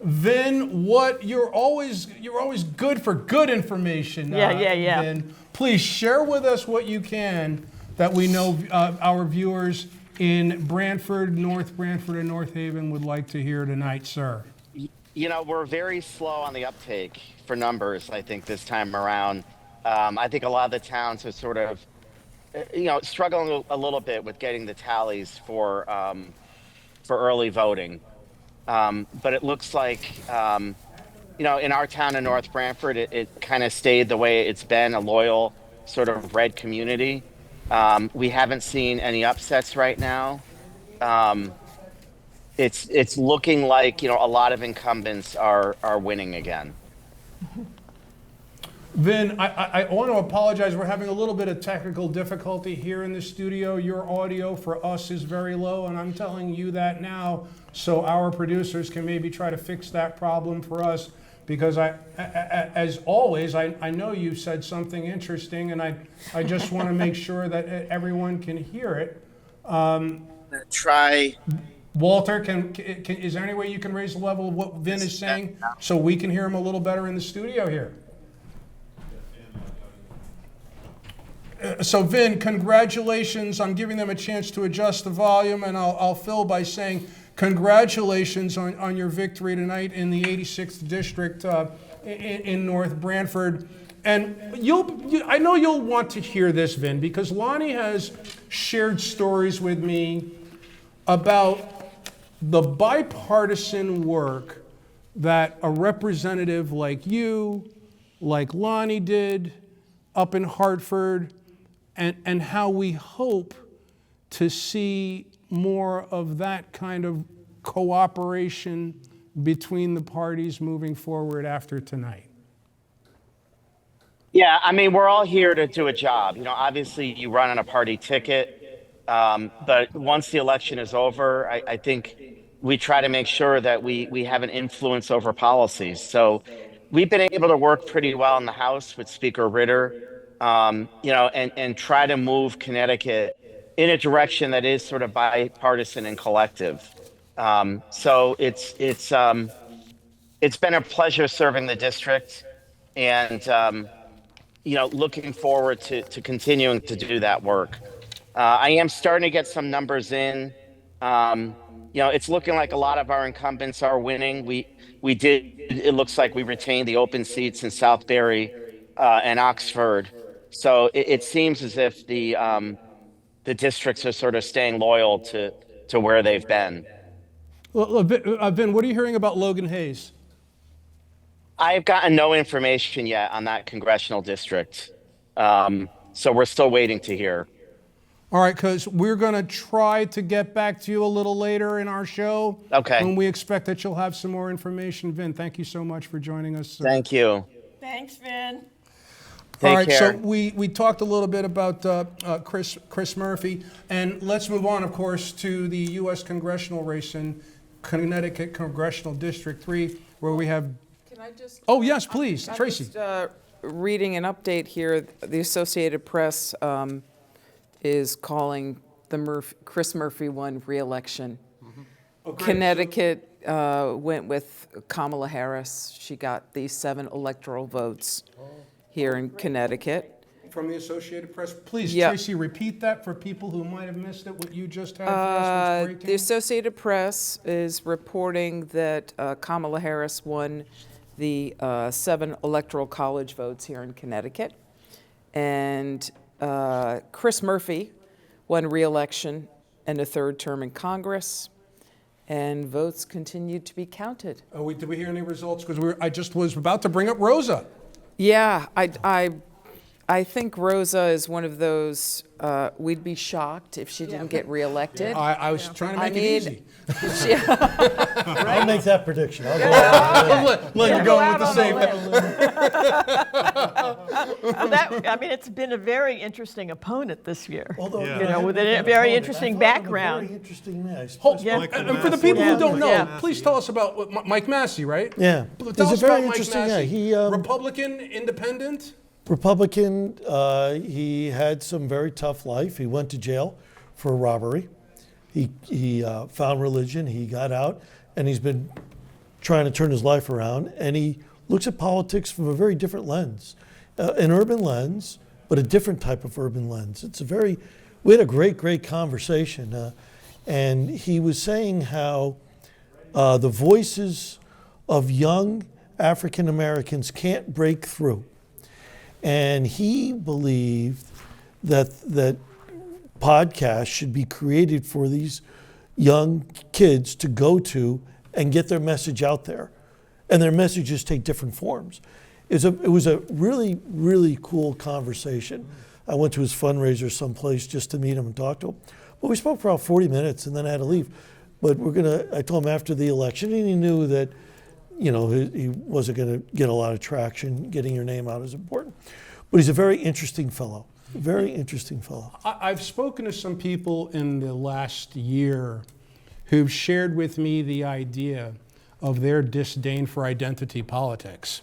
Vin, you're always good for good information. Yeah. Vin, please share with us what you can that we know our viewers in Brantford, North Brantford, and North Haven would like to hear tonight, sir. You know, we're very slow on the uptake for numbers, I think, this time around. I think a lot of the towns are sort of, struggling a little bit with getting the tallies for early voting. But it looks like, in our town in North Brantford, it kind of stayed the way it's been, a loyal sort of red community. We haven't seen any upsets right now. It's looking like, a lot of incumbents are winning again. Vin, I want to apologize. We're having a little bit of technical difficulty here in the studio. Your audio for us is very low, and I'm telling you that now so our producers can maybe try to fix that problem for us. Because as always, I know you said something interesting, and I just want to make sure that everyone can hear it. Try. Walter, is there any way you can raise the level of what Vin is saying so we can hear him a little better in the studio here? So Vin, congratulations on giving them a chance to adjust the volume, and I'll fill by saying congratulations on your victory tonight in the 86th District in North Brantford. And I know you'll want to hear this, Vin, because Lonnie has shared stories with me about the bipartisan work that a representative like you, like Lonnie did up in Hartford, and how we hope to see more of that kind of cooperation between the parties moving forward after tonight. Yeah, I mean, we're all here to do a job. Obviously you run on a party ticket, but once the election is over, I think we try to make sure that we have an influence over policies. So we've been able to work pretty well in the House with Speaker Ritter, and try to move Connecticut in a direction that is sort of bipartisan and collective. So it's been a pleasure serving the district, and looking forward to continuing to do that work. I am starting to get some numbers in. It's looking like a lot of our incumbents are winning. It looks like we retained the open seats in Southbury and Oxford. So it seems as if the districts are sort of staying loyal to where they've been. Well, Vin, what are you hearing about Logan Hayes? I've gotten no information yet on that congressional district. So we're still waiting to hear. All right, because we're going to try to get back to you a little later in our show. Okay. When we expect that you'll have some more information. Vin, thank you so much for joining us. Thank you. Thanks, Vin. All right, care. so we talked a little bit about Chris Murphy, and let's move on, of course, to the U.S. congressional race in Connecticut Congressional District 3, where we have... Can I Oh, yes, please, I'm Tracy. just, reading an update here. The Associated Press is calling the Chris Murphy won re-election. Connecticut went with Kamala Harris. She got the 7 electoral votes here in Connecticut. From the Associated Press, please, Yep. Tracy, repeat that for people who might have missed it, what you just had for us. was The great. Associated Press is reporting that Kamala Harris won the 7 electoral college votes here in Connecticut. And Chris Murphy won re-election and a 3rd term in Congress. And votes continued to be counted. Did we hear any results? Because I just was about to bring up Rosa. Yeah, I think Rosa is one of those, we'd be shocked if she didn't get reelected. I was trying to make it easy. I'll make that prediction. I'll go Look, you're going with the same. It's been a very interesting opponent this year. Although, With a very interesting background. Very interesting match. And for the people who don't know, please tell us about Mike Massey, right? Yeah. Tell us He's a very about Mike interesting guy. Massey. He, Republican, independent? Republican, he had some very tough life. He went to jail for robbery. He found religion, he got out, and he's been trying to turn his life around. And he looks at politics from a very different lens, an urban lens, but a different type of urban lens. We had a great conversation. And he was saying how the voices of young African Americans can't break through. And he believed that podcasts should be created for these young kids to go to and get their message out there. And their messages take different forms. It was a really cool conversation. I went to his fundraiser someplace just to meet him and talk to him. But we spoke for about 40 minutes and then I had to leave. But I told him after the election, and he knew that he wasn't going to get a lot of traction. Getting your name out is important. But he's a very interesting fellow. Very interesting fellow. I've spoken to some people in the last year who've shared with me the idea of their disdain for identity politics.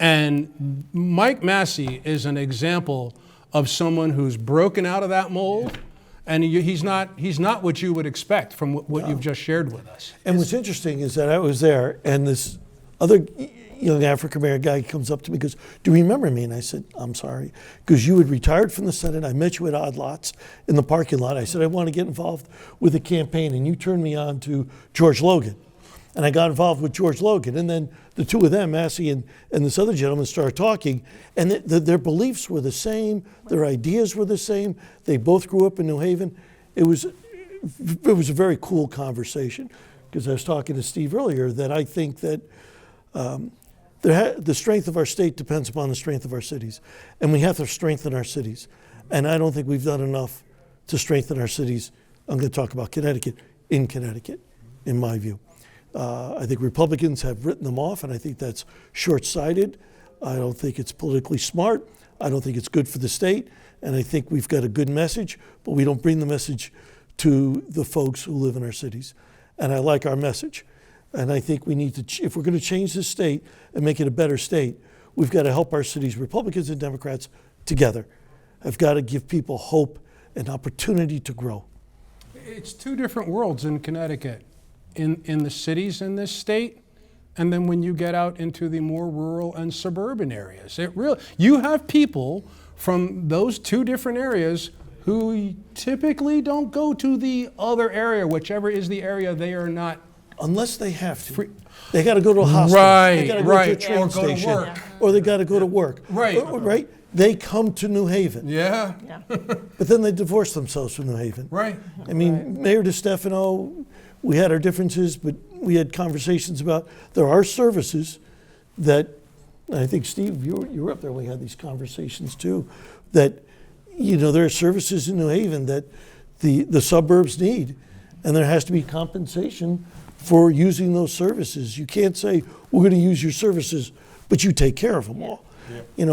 And Mike Massey is an example of someone who's broken out of that mold. And he's not what you would expect from what you've just shared with us. And what's interesting is that I was there, and this other young African-American guy comes up to me and goes, "Do you remember me?" And I said, "I'm sorry." Because you had retired from the Senate. I met you at Odd Lots in the parking lot. I said, "I want to get involved with the campaign." And you turned me on to George Logan. And I got involved with George Logan. And then the two of them, Massey and this other gentleman, started talking. And their beliefs were the same. Their ideas were the same. They both grew up in New Haven. It was a very cool conversation. Because I was talking to Steve earlier that I think that the strength of our state depends upon the strength of our cities. And we have to strengthen our cities. And I don't think we've done enough to strengthen our cities. I'm going to talk about Connecticut, in my view. I think Republicans have written them off, and I think that's short-sighted. I don't think it's politically smart. I don't think it's good for the state. And I think we've got a good message, but we don't bring the message to the folks who live in our cities. And I like our message. And I think we need to, if we're going to change this state and make it a better state, we've got to help our cities, Republicans and Democrats, together. I've got to give people hope and opportunity to grow. It's two different worlds in Connecticut. In the cities in this state, and then when you get out into the more rural and suburban areas. You have people from those two different areas who typically don't go to the other area, whichever is the area they are not. Unless they have to. They got to go to a hospital. They got to go to a train station. Or they got to go to work. Right. They come to New Haven. Yeah. But then they divorce themselves from New Haven. Right. I mean, Mayor DeStefano, we had our differences, but we had conversations about there are services that, and I think, Steve, you were up there when we had these conversations too, that, there are services in New Haven that the suburbs need, and there has to be compensation for using those services. You can't say, we're going to use your services, but you take care of them all.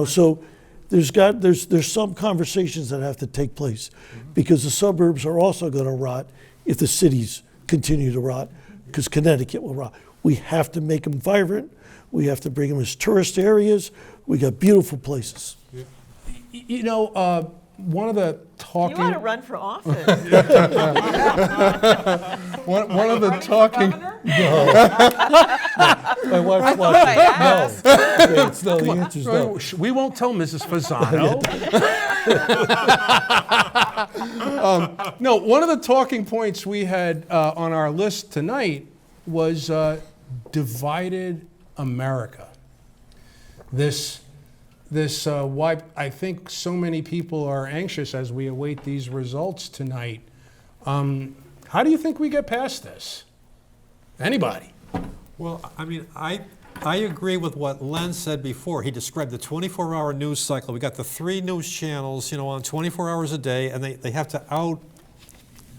So there's some conversations that have to take place because the suburbs are also going to rot if the cities continue to rot, because Connecticut will rot. We have to make them vibrant. We have to bring them as tourist areas. We got beautiful places. You know, one of the talking. You want to run for office? one of the talking. My wife's thought I watching. No. It's no, the answer's no. We won't tell Mrs. Fasano. No, one of the talking points we had on our list tonight was divided America. This why I think so many people are anxious as we await these results tonight. How do you think we get past this? Anybody? Well, I mean, I agree with what Len said before. He described the 24-hour news cycle. We got the 3 news channels, on 24 hours a day, and they have to out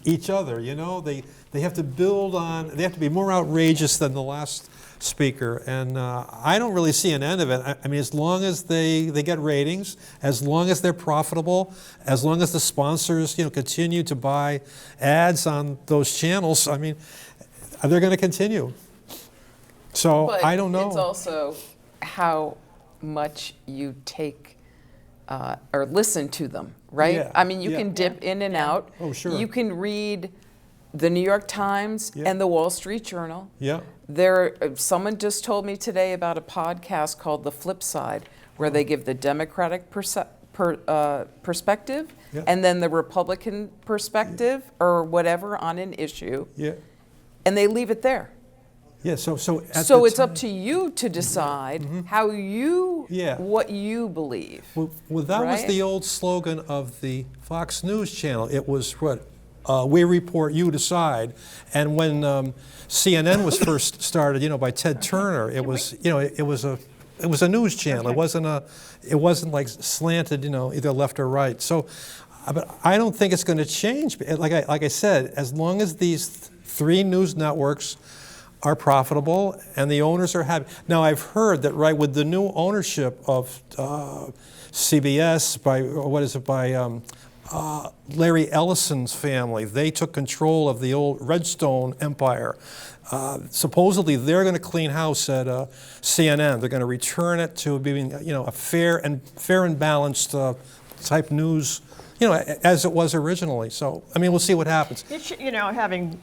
each other, They have to build on, they have to be more outrageous than the last speaker, and I don't really see an end of it. I mean, as long as they get ratings, as long as they're profitable, as long as the sponsors, continue to buy ads on those channels, I mean, they're going to continue. So But I don't know. It's also how much you take or listen to them, right? Yeah, I mean, you yeah. can dip in and out. Oh, sure. You can read the New York Times Yeah. and the Wall Street Journal. Yeah. Someone just told me today about a podcast called The Flip Side, where they give the Democratic perspective Yeah. and then the Republican perspective or whatever on an issue, Yeah. and they leave it there. Yeah. So at So the it's up time- to you to decide how you, Yeah. what you believe. Well, that was right? the old slogan of the Fox News channel. It was what? We report, you decide. And when CNN was first started, by Ted Turner, it was, it was a news channel. Okay. It wasn't like slanted, either left or right. So, but I don't think it's going to change. Like I said, as long as these 3 news networks are profitable and the owners are happy. Now, I've heard that with the new ownership of CBS by Larry Ellison's family, they took control of the old Redstone empire. Supposedly, they're going to clean house at CNN. They're going to return it to being, a fair and balanced type news, as it was originally. So, I mean, we'll see what happens. Having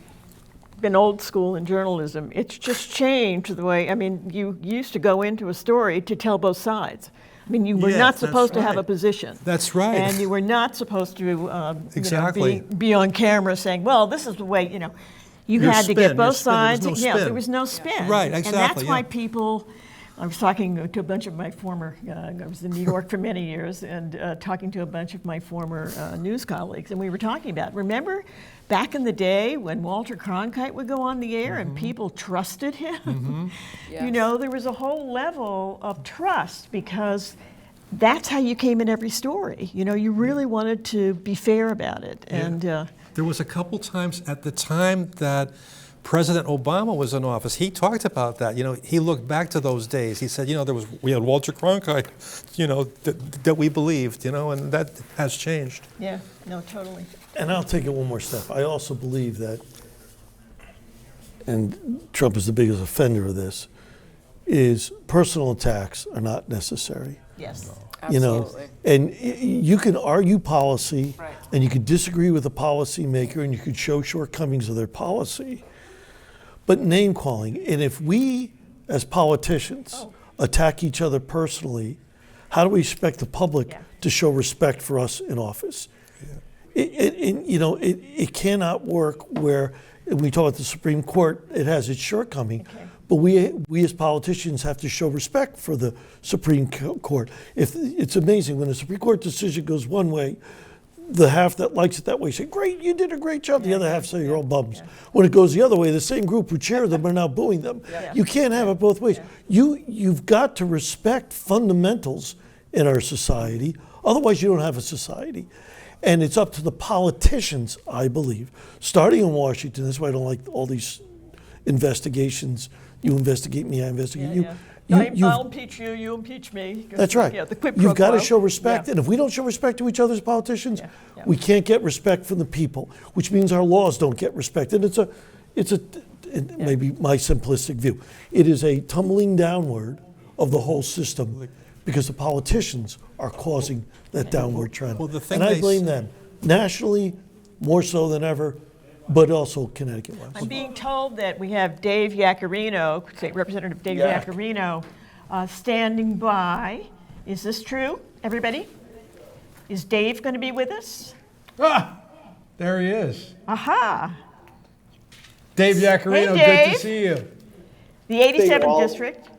been old school in journalism, it's just changed the way, you used to go into a story to tell both sides. I mean, you were Yeah, not that's supposed to have a right. position. That's right. And you were not supposed to Exactly. be on camera saying, well, this is the way, you Your had to spin, get your both spin. There was sides. no Yeah, spin. there was no spin. Right, And that's exactly, why yeah. people, I was talking to a bunch of my former, I was in New York for many years, and talking to a bunch of my former news colleagues, and we were talking about, remember back in the day when Walter Cronkite would go on the air and people trusted him? There was a whole level of trust because that's how you came in every story. You really wanted to be fair about it. Yeah. And There was a couple times at the time that President Obama was in office, he talked about that. He looked back to those days. He said, we had Walter Cronkite, that we believed, and that has changed. yeah, no, totally. And I'll take it one more step. I also believe that, and Trump is the biggest offender of this, is personal attacks are not necessary. Yes. Absolutely. And you can argue policy, Right. and you could disagree with the policymaker, and you could show shortcomings of their policy. But name calling, and if we as politicians attack each other personally, how do we expect the public to show respect for us in office? It cannot work where, when we talk about the Supreme Court, it has its shortcoming. But we as politicians have to show respect for the Supreme Court. It's amazing when the Supreme Court decision goes one way, the half that likes it that way say, "Great, you did a great job." The other half say, "You're all bums." When it goes the other way, the same group who cheer them are now booing them. You can't have it both ways. You've got to respect fundamentals in our society. Otherwise, you don't have a society. And it's up to the politicians, I believe, starting in Washington. That's why I don't like all these investigations. You investigate me, I investigate you. I'll impeach you, you impeach me. That's right. Yeah, the quid pro You've got to quo. show respect. Yeah. And if we don't show respect to each other as politicians, we can't get respect from the people, which means our laws don't get respect. And it's it may be my simplistic view. It is a tumbling downward of the whole system because the politicians are causing that downward trend. Well, the thing and I they blame s- them, nationally, more so than ever, but also Connecticut-wise. I'm being told that we have Dave Yaccarino, State Representative Dave Yak. Yaccarino, standing by. Is this true, everybody? Is Dave going to be with us? Ah, there he is. Aha! Dave Yaccarino, Hey, Dave. good to see you. The 87th district.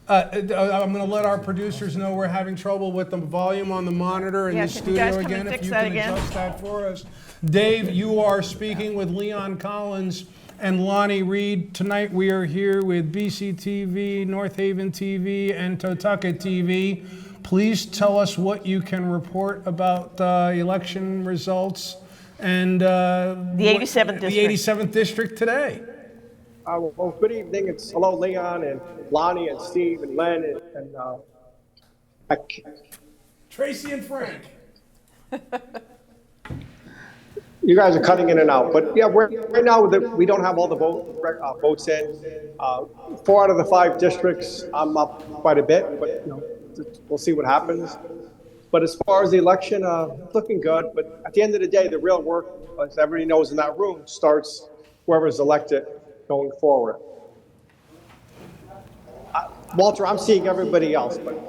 I'm going to let our producers know we're having trouble with the volume on the monitor in Yeah, the can you guys studio come and again. If fix you that can again? adjust that for us. Dave, you are speaking with Leon Collins and Lonnie Reed. Tonight we are here with BCTV, North Haven TV, and Totucket TV. Please tell us what you can report about election results and The 87th the district. 87th district today. Well, good evening. It's hello, Leon and Lonnie and Steve and Len and Tracy and Frank. you guys are cutting in and out. But yeah, right now we don't have all the votes in. 4 out of the 5 districts, I'm up quite a bit, but we'll see what happens. But as far as the election, looking good. But at the end of the day, the real work, as everybody knows in that room, starts whoever's elected going forward. Walter, I'm seeing everybody else, but.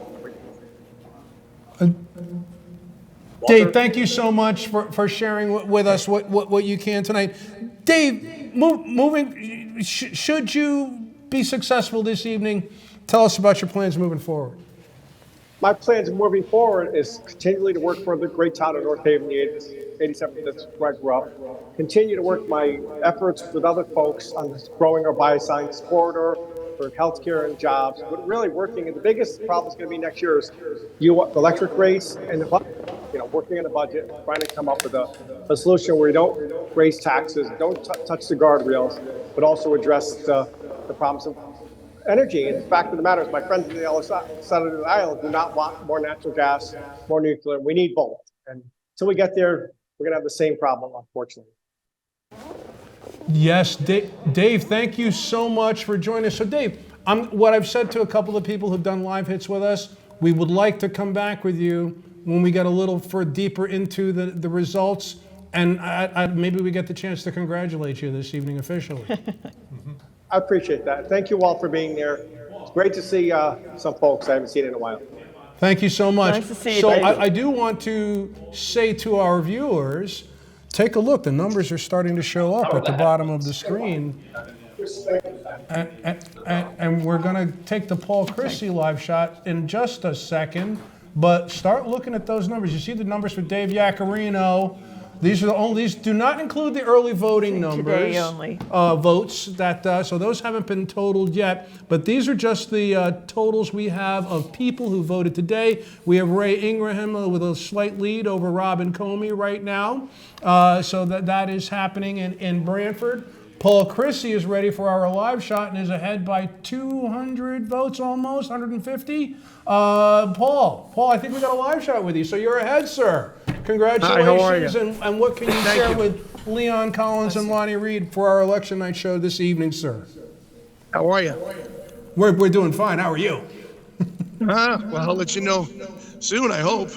Dave, thank you so much for sharing with us what you can tonight. Dave, should you be successful this evening, tell us about your plans moving forward. My plans moving forward is continually to work for the great town of North Haven, the 87th district where I grew up. Continue to work my efforts with other folks on growing our bioscience corridor for healthcare and jobs. But really working, and the biggest problem is going to be next year is the electric rates and the budget. Working on the budget, trying to come up with a solution where you don't raise taxes, don't touch the guardrails, but also address the problems of energy. And the fact of the matter is my friends on the other side of the aisle do not want more natural gas, more nuclear. We need both. And until we get there, we're going to have the same problem, unfortunately. Yes, Dave, thank you so much for joining us. So Dave, what I've said to a couple of people who've done live hits with us, we would like to come back with you when we get a little deeper into the results, and maybe we get the chance to congratulate you this evening officially. I appreciate that. Thank you all for being there. It's great to see some folks I haven't seen in a while. Thank you so much. Nice to see you, So Dave. I do want to say to our viewers, take a look. The numbers are starting to show up at the bottom of the screen. And we're going to take the Paul Christie live shot in just a second. But start looking at those numbers. You see the numbers for Dave Yaccarino. These do not include the early voting numbers. Today only. Votes so those haven't been totaled yet. But these are just the totals we have of people who voted today. We have Ray Ingraham with a slight lead over Robin Comey right now. So that is happening in Branford. Paul Christie is ready for our live shot and is ahead by 200 votes almost, 150. Paul, I think we got a live shot with you, so you're ahead, sir. Congratulations. Hi, how are you? And what can you Thank share you. with Leon Collins and Lonnie Reed for our election night show this evening, sir? How are you? We're doing fine. How are you? Well, I'll let you know soon, I hope.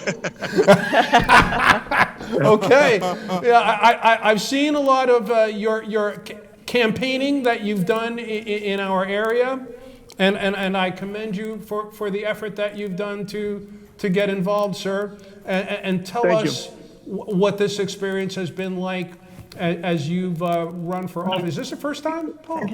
Okay. Yeah, I've seen a lot of your campaigning that you've done in our area, and I commend you for the effort that you've done to get involved, sir. And tell Thank us what this experience has been like as you've run for office. Is this the first time, Paul?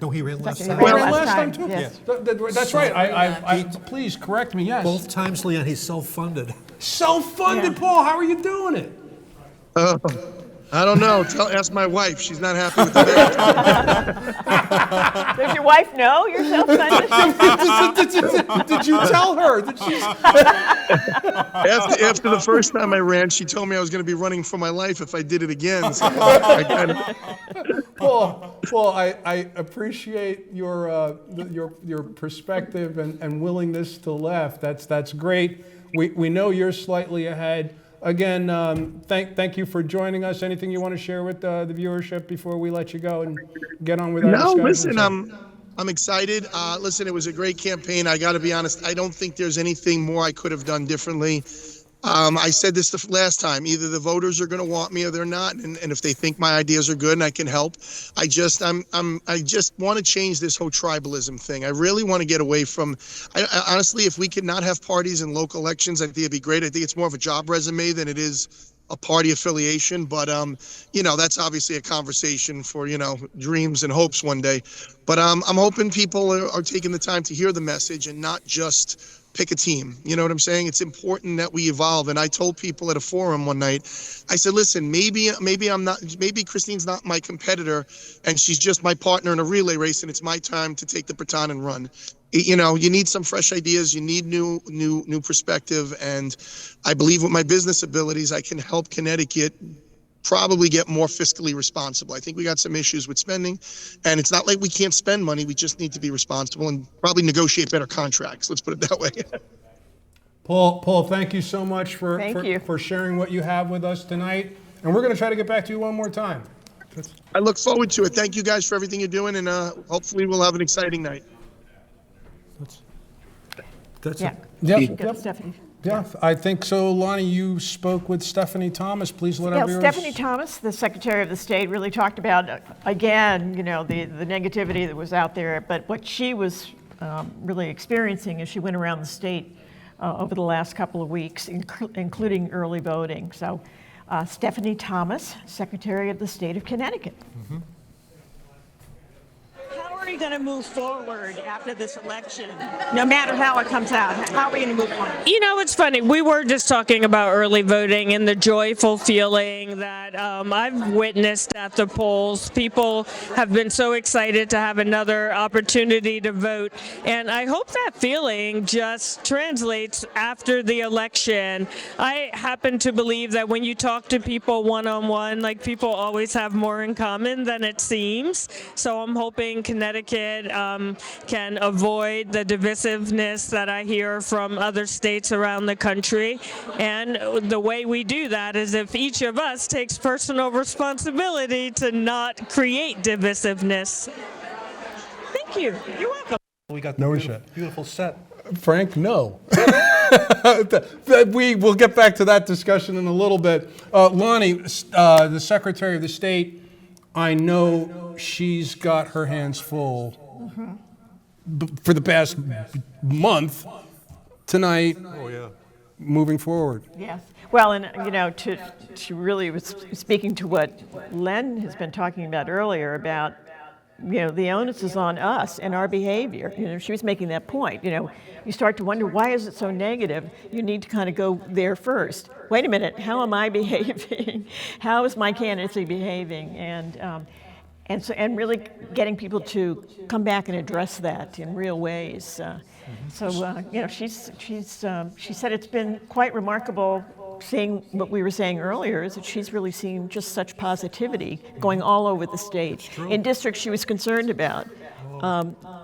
No, he ran last time. He ran last time too? Yes. That's right. Please correct me, yes. Both times, Leon, he's self-funded. Self-funded, Paul. How are you doing it? I don't know. Ask my wife. She's not happy with that. Does your wife know you're self-funded? Did you tell her that she's... After the first time I ran, she told me I was going to be running for my life if I did it again. So Paul, I appreciate your perspective and willingness to laugh. That's great. We know you're slightly ahead. again, thank you for joining us. Anything you want to share with the viewership before we let you go and get on with our No, discussion? listen, I'm excited. Listen, it was a great campaign. I got to be honest. I don't think there's anything more I could have done differently. I said this the last time. Either the voters are going to want me or they're not, and if they think my ideas are good and I can help, I just want to change this whole tribalism thing. I really want to get away from. I honestly, if we could not have parties in local elections, I think it'd be great. I think it's more of a job resume than it is a party affiliation. But that's obviously a conversation for dreams and hopes one day. But I'm hoping people are taking the time to hear the message and not just pick a team. You know what I'm saying? It's important that we evolve. And I told people at a forum one night, I said, listen, maybe Christine's not my competitor and she's just my partner in a relay race, and it's my time to take the baton and run. You need some fresh ideas. You need new perspective. And I believe with my business abilities, I can help Connecticut probably get more fiscally responsible. I think we got some issues with spending, and it's not like we can't spend money. We just need to be responsible and probably negotiate better contracts. Let's put it that way. Paul, thank you so much for you. sharing what you have with us tonight. And we're going to try to get back to you one more time. I look forward to it. Thank you guys for everything you're doing, and hopefully we'll have an exciting night. That's Yeah. Yep. Go to Stephanie. Yeah, I think so. Lonnie, you spoke with Stephanie Thomas. Please let Yeah, our viewers... Stephanie Thomas, the Secretary of the State, really talked about, again, the negativity that was out there, but what she was really experiencing as she went around the state over the last couple of weeks, including early voting. So, Stephanie Thomas, Secretary of the State of Connecticut. Mm-hmm. How are we going to move forward after this election? No matter how it comes out, how are we going to move forward? It's funny. We were just talking about early voting and the joyful feeling that I've witnessed at the polls. People have been so excited to have another opportunity to vote. And I hope that feeling just translates after the election. I happen to believe that when you talk to people one-on-one, people always have more in common than it seems. So I'm hoping Connecticut can avoid the divisiveness that I hear from other states around the country. And the way we do that is if each of us takes personal responsibility to not create divisiveness. Thank you. You're welcome. We got No the shot. beautiful set. Frank, no. We will get back to that discussion in a little bit. Lonnie, the Secretary of the State, I know she's got her hands full for the past month, tonight, moving forward. Yes. Well, and to really was speaking to what Len has been talking about earlier about, the onus is on us and our behavior. She was making that point. You start to wonder, why is it so negative? You need to kind of go there first. Wait a minute, how am I behaving? How is my candidacy behaving? And really getting people to come back and address that in real ways. She said it's been quite remarkable seeing what we were saying earlier, is that she's really seen just such positivity going all over the state. In districts she was concerned about,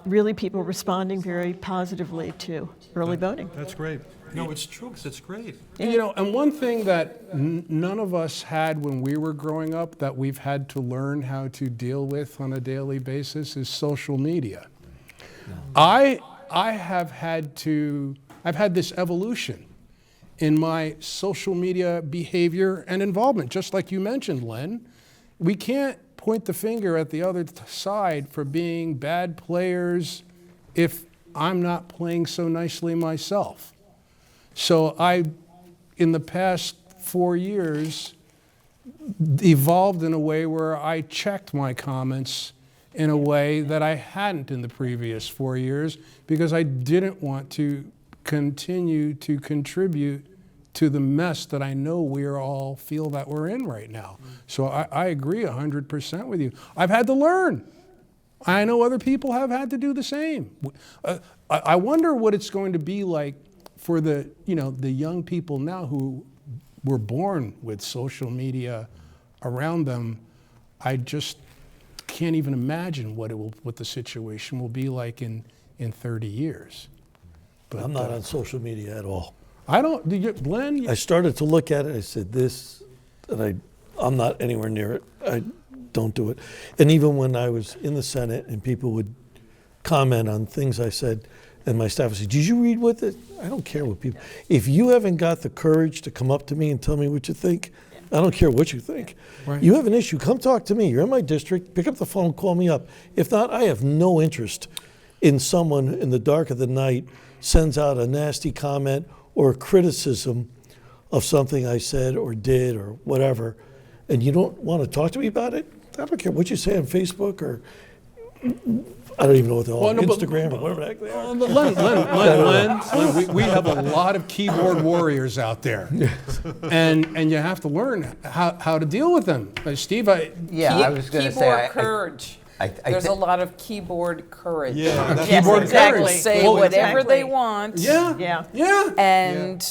really people responding very positively to early voting. That's great. No, it's true, because it's great. And one thing that none of us had when we were growing up that we've had to learn how to deal with on a daily basis is social media. I've had this evolution in my social media behavior and involvement, just like you mentioned, Len. We can't point the finger at the other side for being bad players if I'm not playing so nicely myself. So in the past 4 years, evolved in a way where I checked my comments in a way that I hadn't in the previous 4 years, because I didn't want to continue to contribute to the mess that I know we all feel that we're in right now. So I agree 100% with you. I've had to learn. I know other people have had to do the same. I wonder what it's going to be like for the young people now who were born with social media around them. I just can't even imagine what the situation will be like in 30 years. But I'm not on social media at all. I don't, Glenn? I started to look at it. I said, this, and I'm not anywhere near it. I don't do it. And even when I was in the Senate and people would comment on things I said, and my staff would say, did you read what I don't care what people, if you haven't got the courage to come up to me and tell me what you think, I don't care what you think. Right. You have an issue, come talk to me. You're in my district, pick up the phone, call me up. If not, I have no interest in someone in the dark of the night sends out a nasty comment or a criticism of something I said or did or whatever, and you don't want to talk to me about it. I don't care what you say on Facebook or I don't even know what they're all Instagram or whatever the heck they are. Len, we have a lot of keyboard warriors out there, and you have to learn how to deal with them. Steve, I was going to say, keyboard courage. There's a lot of keyboard courage. Yeah, yes, keyboard exactly. courage. Say whatever they want. Yeah. And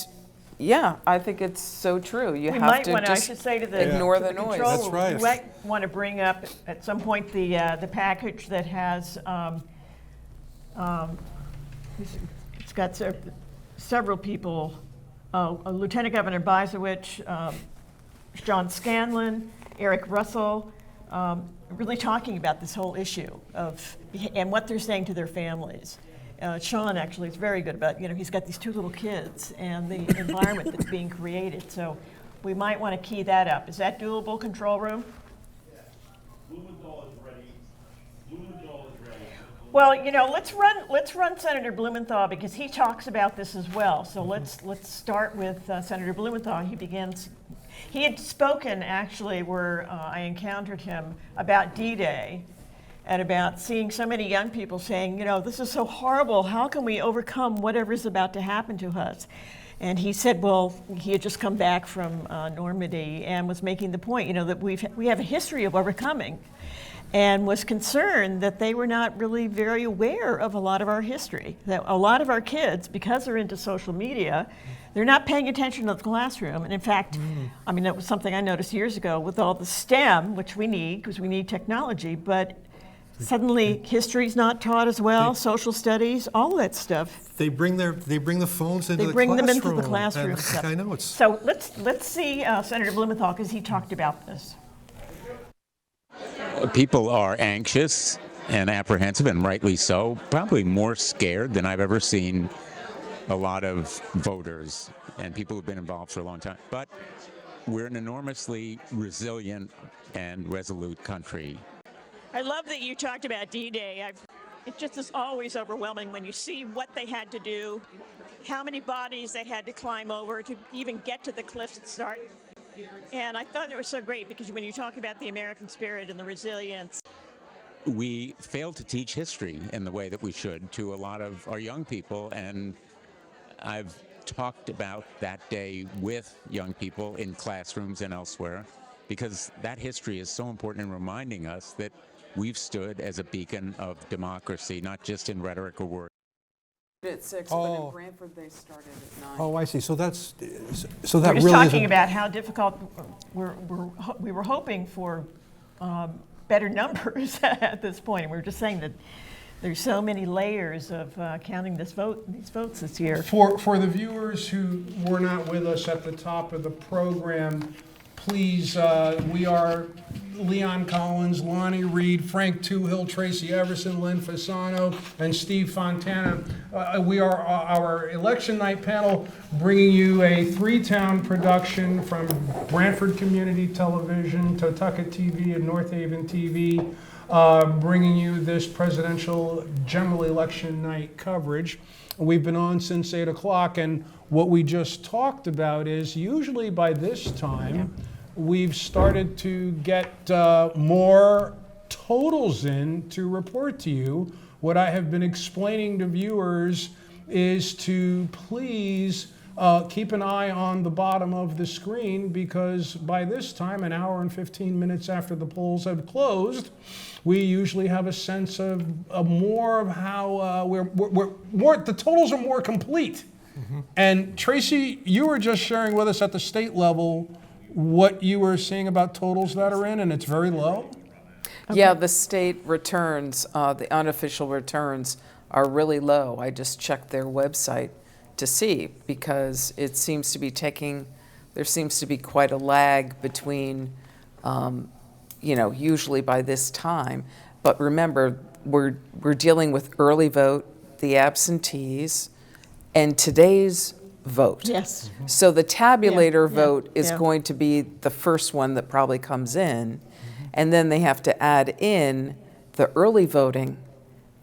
I think it's so true. You we have might to want to, I just should say to the, ignore to the control noise. That's room, right. We might want to bring up at some point the package that has it's got several people, Lieutenant Governor Bizewicz, John Scanlon, Eric Russell, really talking about this whole issue and what they're saying to their families. Sean actually is very good about, he's got these two little kids and the environment that's being created. So we might want to key that up. Is that doable, control room? Blumenthal is ready. Well, let's run Senator Blumenthal because he talks about this as well. So let's start with Senator Blumenthal. He had spoken actually where I encountered him about D-Day and about seeing so many young people saying, this is so horrible. How can we overcome whatever is about to happen to us? And he said, well, he had just come back from Normandy and was making the point, that we have a history of overcoming, and was concerned that they were not really very aware of a lot of our history. That a lot of our kids, because they're into social media, they're not paying attention to the classroom. And in fact, that was something I noticed years ago with all the STEM, which we need because we need technology, but suddenly history's not taught as well, social studies, all that stuff. They bring the phones into the classroom. They bring them into the classroom. I know it's. So let's see Senator Blumenthal because he talked about this. People are anxious and apprehensive, and rightly so, probably more scared than I've ever seen a lot of voters and people who've been involved for a long time. But we're an enormously resilient and resolute country. I love that you talked about D-Day. It just is always overwhelming when you see what they had to do, how many bodies they had to climb over to even get to the cliffs and start. And I thought it was so great because when you talk about the American spirit and the resilience. We fail to teach history in the way that we should to a lot of our young people, and I've talked about that day with young people in classrooms and elsewhere because that history is so important in reminding us that we've stood as a beacon of democracy, not just in rhetoric or words. At 6, but in Brantford they started at 9. Oh, I see. So that We're just really talking isn't. about how difficult we were hoping for better numbers at this point. And we were just saying that there's so many layers of counting these votes this year. For the viewers who were not with us at the top of the program, please, we are Leon Collins, Lonnie Reed, Frank Toohill, Tracy Everson, Len Fasano, and Steve Fontana. We are our election night panel bringing you a 3-town production from Brantford Community Television, Totucket TV, and North Haven TV, bringing you this presidential general election night coverage. We've been on since 8 o'clock, and what we just talked about is usually by this time, we've started to get more totals in to report to you. What I have been explaining to viewers is to please keep an eye on the bottom of the screen, because by this time, an hour and 15 minutes after the polls have closed, we usually have a sense of more of how the totals are more complete. Mm-hmm. And Tracy, you were just sharing with us at the state level what you were seeing about totals that are in, and it's very low? Okay. Yeah, the state returns, the unofficial returns are really low. I just checked their website, to see, because it seems to be there seems to be quite a lag between, usually by this time. But remember, we're dealing with early vote, the absentees, and today's vote. Yes. So the tabulator Yeah, vote is yeah. going to be the first one that probably comes in, and then they have to add in the early voting,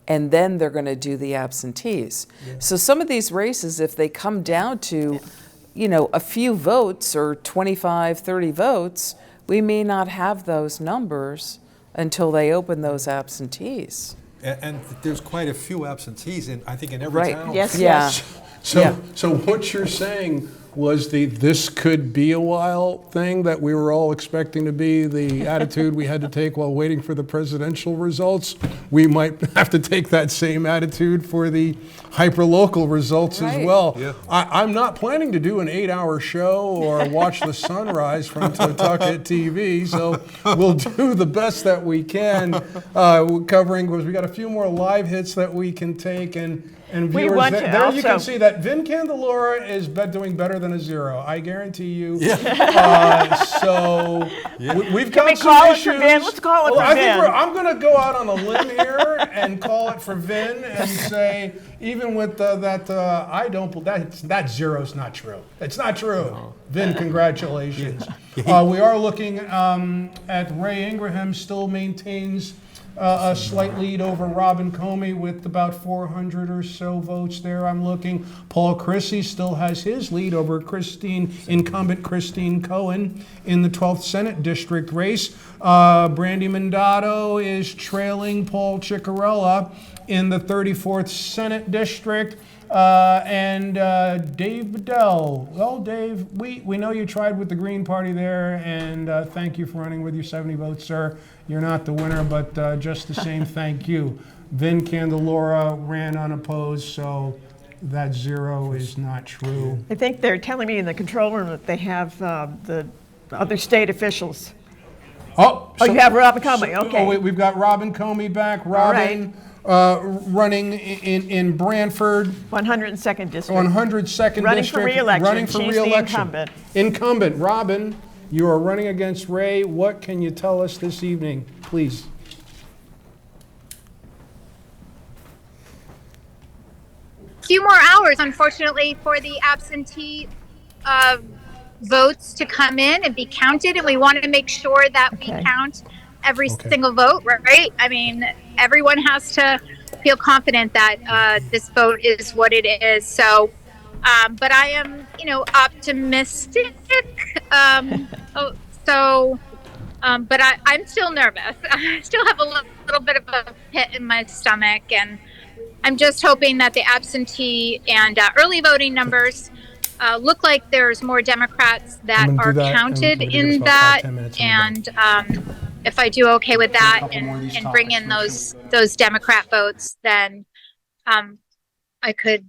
and then they're going to do the absentees. So some of these races, if they come down to, a few votes or 25, 30 votes, we may not have those numbers until they open those absentees. And there's quite a few absentees I think in every Right. town. Yes, Yeah. yes. So what you're saying was this could be a while thing that we were all expecting to be the attitude we had to take while waiting for the presidential results. We might have to take that same attitude for the hyperlocal results as Right. well. Yeah. I'm not planning to do an 8-hour show or watch the sunrise from Totucket TV, so we'll do the best that we can covering, because we got a few more live hits that we can take, and We viewers, want to there you can also- see that Vin Candelora is doing better than a 0. I guarantee you. So we've got we some call it issues. for Vin? Let's call it Well, for I think Vin. I'm going to go out on a limb here and call it for Vin and say, even with that, I don't. That 0's not true. It's not true. Vin, congratulations. We are looking at Ray Ingraham still maintains a slight lead over Robin Comey with about 400 or so votes there. I'm looking. Paul Chrissy still has his lead over incumbent Christine Cohen in the 12th Senate District race. Brandy Mandato is trailing Paul Ciccarella in the 34th Senate District. And Dave Bedell. Well, Dave, we know you tried with the Green Party there, and thank you for running with your 70 votes, sir. You're not the winner, but just the same, thank you. Vin Candelora ran unopposed, so that 0 is not true. I think they're telling me in the control room that they have the other state officials. Oh, you have Robin Comey, okay. We've got Robin Comey back. Robin running in Brantford. 102nd district. 102nd Running district. for re-election. Running for She's the re-election. incumbent. Incumbent. Robin, you are running against Ray. What can you tell us this evening, please? Few more hours, unfortunately, for the absentee votes to come in and be counted, and we want to make sure that we count every single vote, right? I mean, everyone has to feel confident that this vote is what it is. So, but I am, optimistic. But I'm still nervous. I still have a little bit of a pit in my stomach, and I'm just hoping that the absentee and early voting numbers look like there's more Democrats that are counted in that. And if I do okay with that and bring in those Democrat votes, then I could,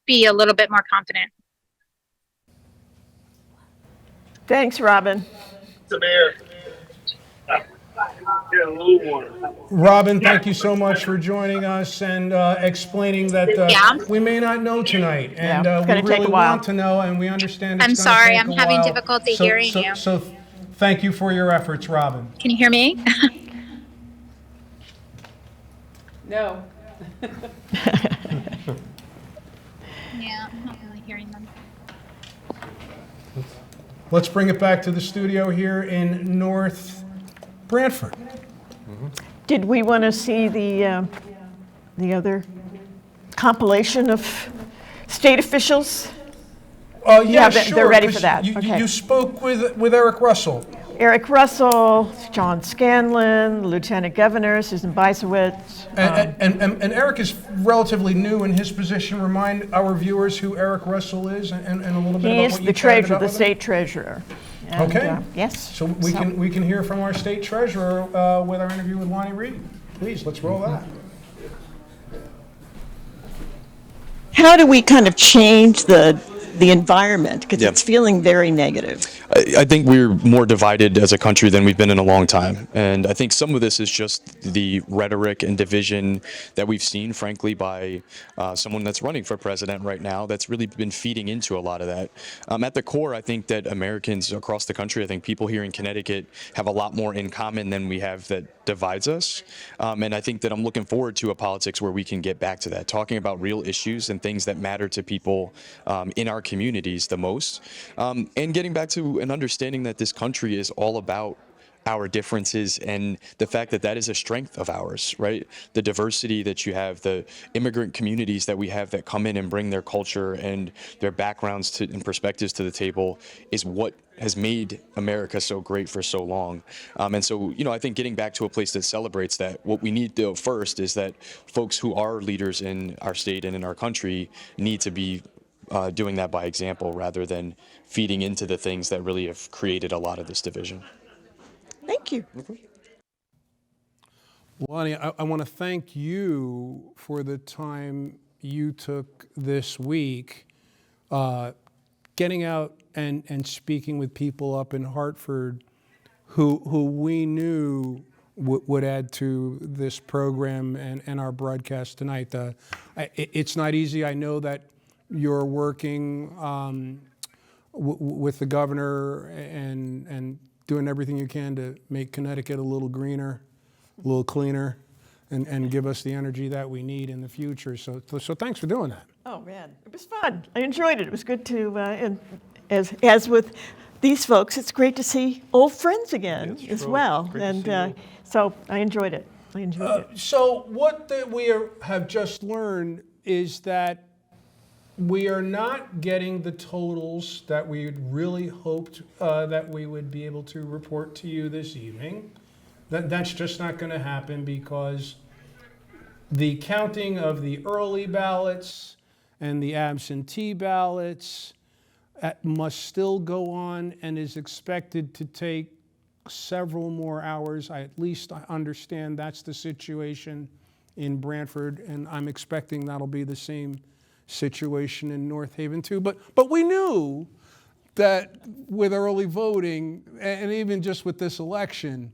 be a little bit more confident. Thanks, Robin. Robin, thank you so much for joining us and explaining that we may not know tonight, and it's we gonna take really a while. want to know, and we understand it's I'm gonna sorry, take I'm a having while. difficulty hearing you. So thank you for your efforts, Robin. Can you hear me? No. Yeah, I'm not really hearing them. Let's bring it back to the studio here in North Brantford. Did we want to see the other compilation of state officials? Yeah, they're sure. ready for 'cause that. You, Okay. you spoke with Eric Russell. Eric Russell, John Scanlon, Lieutenant Governor Susan Bisewicz. And Eric is relatively new in his position. Remind our viewers who Eric Russell is and a little bit He about is what you the chatted treasurer, about the with him. state treasurer. And, Okay. yes. So we can hear from our state treasurer with our interview with Lonnie Reed. Please, let's roll that. How do we kind of change the environment, because it's feeling very negative? I think we're more divided as a country than we've been in a long time. And I think some of this is just the rhetoric and division that we've seen, frankly, by someone that's running for president right now that's really been feeding into a lot of that. At the core, I think that Americans across the country, I think people here in Connecticut have a lot more in common than we have that divides us. And I think that I'm looking forward to a politics where we can get back to that, talking about real issues and things that matter to people in our communities the most, and getting back to an understanding that this country is all about our differences and the fact that that is a strength of ours, right? The diversity that you have, the immigrant communities that we have that come in and bring their culture and their backgrounds and perspectives to the table is what has made America so great for so long. And so, I think getting back to a place that celebrates that, what we need to do first is that folks who are leaders in our state and in our country need to be doing that by example rather than feeding into the things that really have created a lot of this division. Thank you. Lonnie, I want to thank you for the time you took this week getting out and speaking with people up in Hartford who we knew would add to this program and our broadcast tonight. It's not easy. I know that you're working with the governor and doing everything you can to make Connecticut a little greener, a little cleaner, and give us the energy that we need in the future. So thanks for doing that. Oh man, it was fun. I enjoyed it. It was good to, and as with these folks, it's great to see old friends again as well. And so I enjoyed it. So what we have just learned is that we are not getting the totals that we had really hoped that we would be able to report to you this evening. That's just not going to happen because the counting of the early ballots and the absentee ballots must still go on and is expected to take several more hours. I understand that's the situation in Brantford, and I'm expecting that'll be the same situation in North Haven too. But we knew that with early voting, and even just with this election,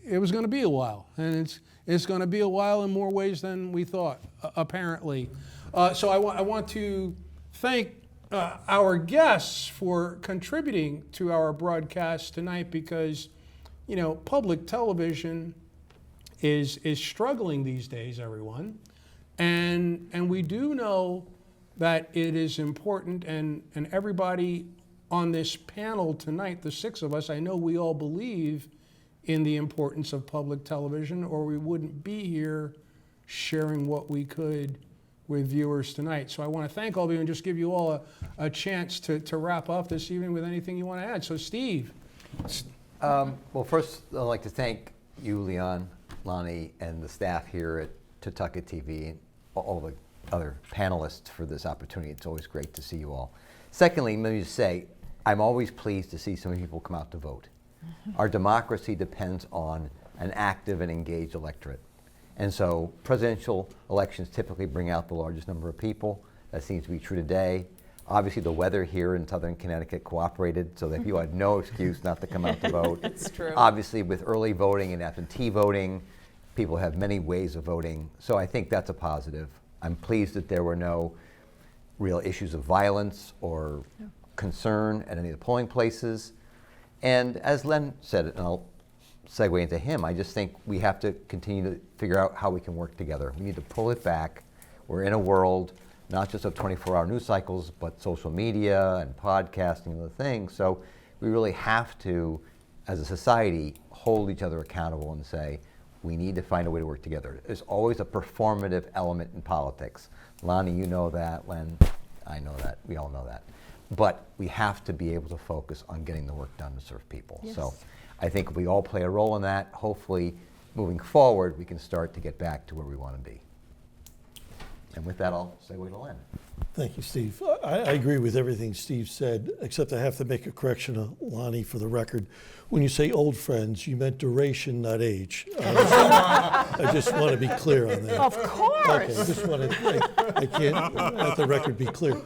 it was going to be a while. And it's going to be a while in more ways than we thought, apparently. So I want to thank our guests for contributing to our broadcast tonight because, public television is struggling these days, everyone. And we do know that it is important, and everybody on this panel tonight, the six of us, I know we all believe in the importance of public television, or we wouldn't be here sharing what we could with viewers tonight. So I want to thank all of you and just give you all a chance to wrap up this evening with anything you want to add. So Steve. Well, first I'd like to thank you, Leon, Lonnie, and the staff here at Tutucket TV, and all the other panelists for this opportunity. It's always great to see you all. Secondly, let me just say, I'm always pleased to see so many people come out to vote. Our democracy depends on an active and engaged electorate. And so presidential elections typically bring out the largest number of people. That seems to be true today. Obviously, the weather here in southern Connecticut cooperated so that people had no excuse not to come out to vote. That's true. Obviously, with early voting and absentee voting, people have many ways of voting. So I think that's a positive. I'm pleased that there were no real issues of violence or concern at any of the polling places. And as Len said, and I'll segue into him, I just think we have to continue to figure out how we can work together. We need to pull it back. We're in a world not just of 24-hour news cycles, but social media and podcasting and other things. So we really have to, as a society, hold each other accountable and say, we need to find a way to work together. There's always a performative element in politics. Lonnie, you know that. Len, I know that. We all know that. But we have to be able to focus on getting the work done to serve people. Yes. So I think if we all play a role in that, hopefully, moving forward, we can start to get back to where we want to be. And with that, I'll segue to Len. Thank you, Steve. I agree with everything Steve said, except I have to make a correction, Lonnie, for the record. When you say old friends, you meant duration, not age. I just want to be clear on that. Of course. Okay, I just want to, I can't let the record be clear.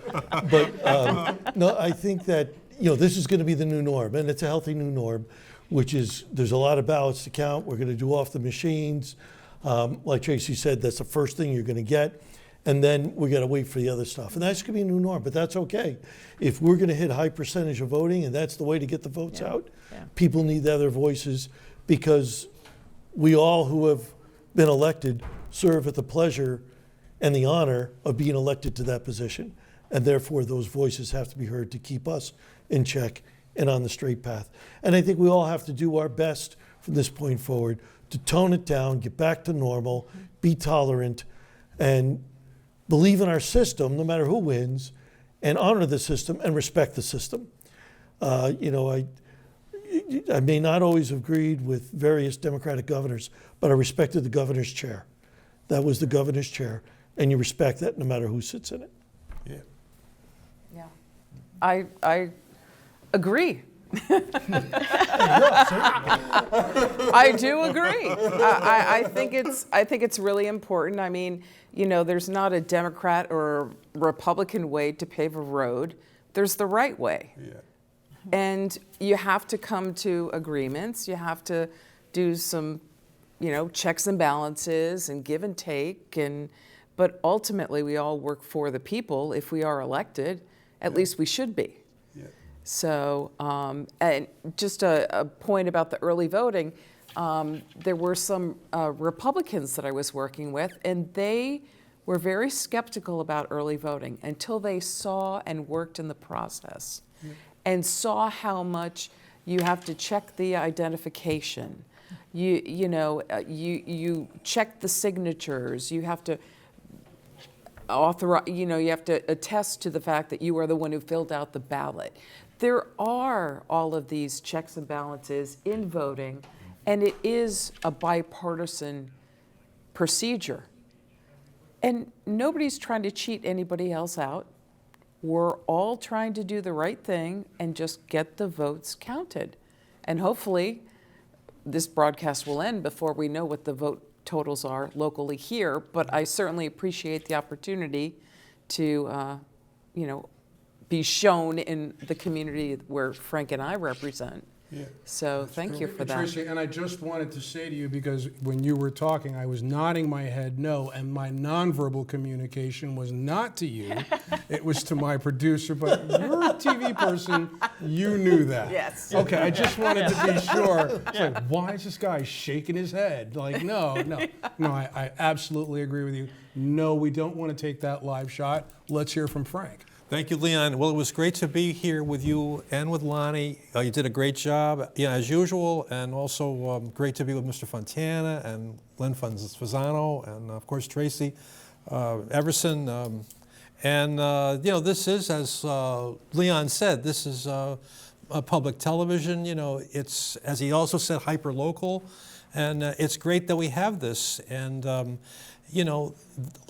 But no, I think that, this is going to be the new norm, and it's a healthy new norm, which is there's a lot of ballots to count. We're going to do off the machines. Like Tracy said, that's the first thing you're going to get. And then we got to wait for the other stuff. And that's going to be a new norm, but that's okay. If we're going to hit a high percentage of voting and that's the way to get the votes out, people need the other voices, because we all who have been elected serve at the pleasure and the honor of being elected to that position. And therefore, those voices have to be heard to keep us in check and on the straight path. And I think we all have to do our best from this point forward to tone it down, get back to normal, be tolerant, and believe in our system, no matter who wins, and honor the system and respect the system. I may not always have agreed with various Democratic governors, but I respected the governor's chair. That was the governor's chair, and you respect that no matter who sits in it. Yeah. I agree. I do agree. I think it's really important. I mean, there's not a Democrat or Republican way to pave a road. There's the right way. Yeah. And you have to come to agreements. You have to do some, checks and balances and give and take. But ultimately, we all work for the people. If we are elected, at least we should be. Yeah. So, and just a point about the early voting, there were some Republicans that I was working with, and they were very skeptical about early voting until they saw and worked in the process. Yeah. And saw how much you have to check the identification. You check the signatures. You have to authorize. You have to attest to the fact that you are the one who filled out the ballot. There are all of these checks and balances in voting, and it is a bipartisan procedure. And nobody's trying to cheat anybody else out. We're all trying to do the right thing and just get the votes counted. And hopefully, this broadcast will end before we know what the vote totals are locally here. But I certainly appreciate the opportunity to, be shown in the community where Frank and I represent. Yeah. So thank you for that. Tracy, and I just wanted to say to you, because when you were talking, I was nodding my head no, and my nonverbal communication was not to you. It was to my producer, but you're a TV person, you knew that. Yes. Okay, I just wanted to be sure. It's like, why is this guy shaking his head? Like, no, I absolutely agree with you. No, we don't want to take that live shot. Let's hear from Frank. Thank you, Leon. Well, it was great to be here with you and with Lonnie. You did a great job, as usual, and also great to be with Mr. Fontana and Len Fasano and, of course, Tracy Everson. This is, as Leon said, this is a public television. It's, as he also said, hyper-local, and it's great that we have this. And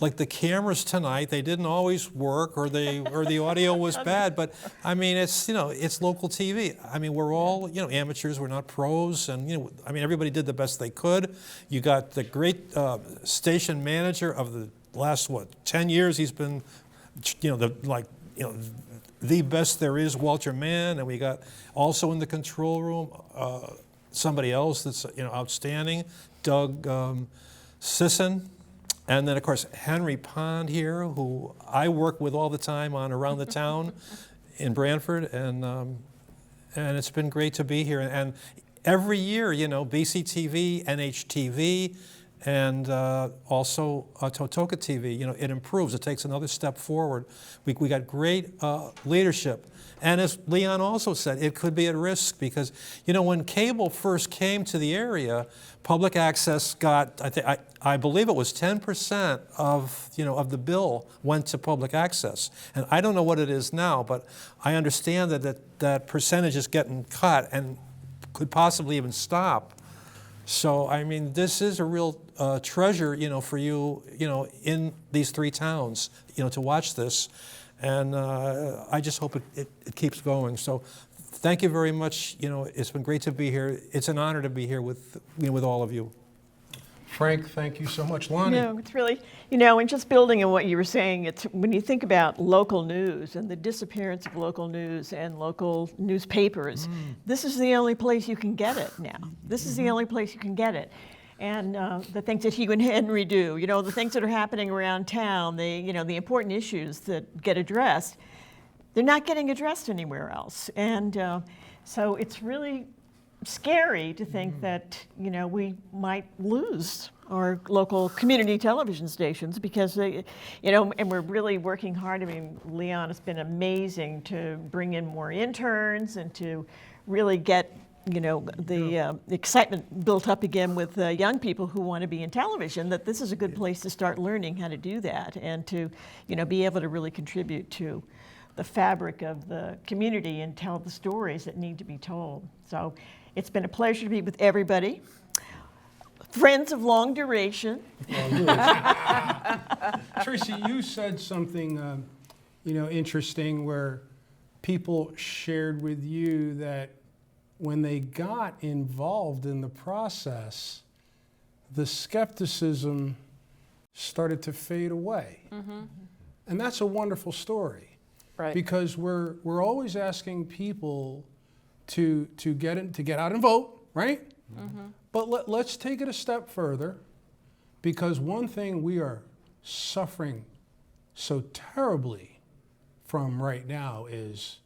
like the cameras tonight, they didn't always work, or the audio was bad. But I mean, it's local TV. I mean, we're all amateurs. We're not pros, and everybody did the best they could. You got the great station manager of the last 10 years. He's been, the best there is, Walter Mann, and we got also in the control room somebody else that's outstanding, Doug Sisson. And then, of course, Henry Pond here, who I work with all the time on Around the Town in Brantford, and it's been great to be here. And every year, BCTV, NHTV, and also Totoka TV, it improves. It takes another step forward. We got great leadership. And as Leon also said, it could be at risk because, when cable first came to the area, public access got, I believe it was 10% of the bill went to public access. And I don't know what it is now, but I understand that percentage is getting cut and could possibly even stop. So, I mean, this is a real treasure, for you, in these three towns, to watch this. And I just hope it keeps going. So thank you very much. It's been great to be here. It's an honor to be here with all of you. Frank, thank you so much. Lonnie. No, it's really, and just building on what you were saying, it's when you think about local news and the disappearance of local news and local newspapers, this is the only place you can get it now. This is the only place you can get it. And the things that Hugh and Henry do, the things that are happening around town, the important issues that get addressed, they're not getting addressed anywhere else. And so it's really scary to think that we might lose our local community television stations because and we're really working hard. I mean, Leon has been amazing to bring in more interns and to really get the excitement built up again with young people who want to be in television, that this is a good place to start learning how to do that and to be able to really contribute to the fabric of the community and tell the stories that need to be told. So it's been a pleasure to be with everybody. Friends of long duration. Tracy, you said something, interesting where people shared with you that when they got involved in the process, the skepticism started to fade away. And that's a wonderful story. Right. Because we're always asking people to get out and vote, right? But let's take it a step further, because one thing we are suffering so terribly from right now is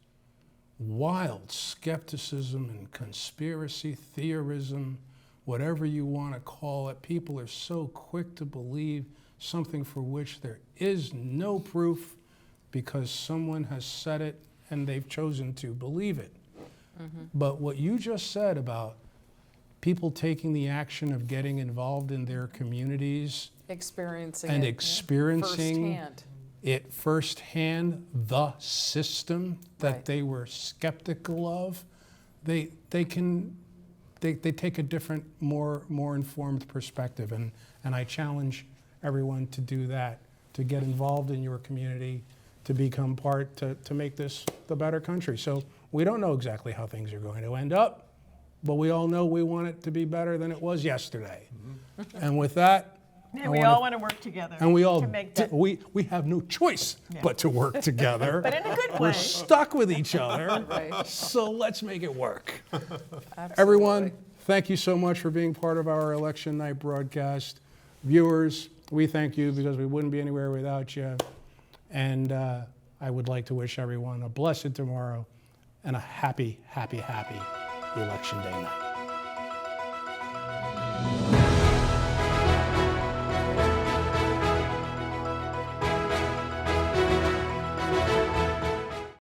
wild skepticism and conspiracy theorism, whatever you want to call it. People are so quick to believe something for which there is no proof because someone has said it and they've chosen to believe it. But what you just said about people taking the action of getting involved in their communities Experiencing and it experiencing firsthand. it firsthand, the system that they were skeptical of, they take a different, more informed perspective. And I challenge everyone to do that, to get involved in your community, to become part, to make this the better country. So we don't know exactly how things are going to end up, but we all know we want it to be better than it was yesterday. And with that, Yeah, we all want to work together. and we all to make that. we have no choice but to work together. But in a good We're way. stuck with each other, Right. so let's make it work. Absolutely. Everyone, thank you so much for being part of our election night broadcast. Viewers, we thank you because we wouldn't be anywhere without you. And I would like to wish everyone a blessed tomorrow and a happy, happy, happy Election Day night.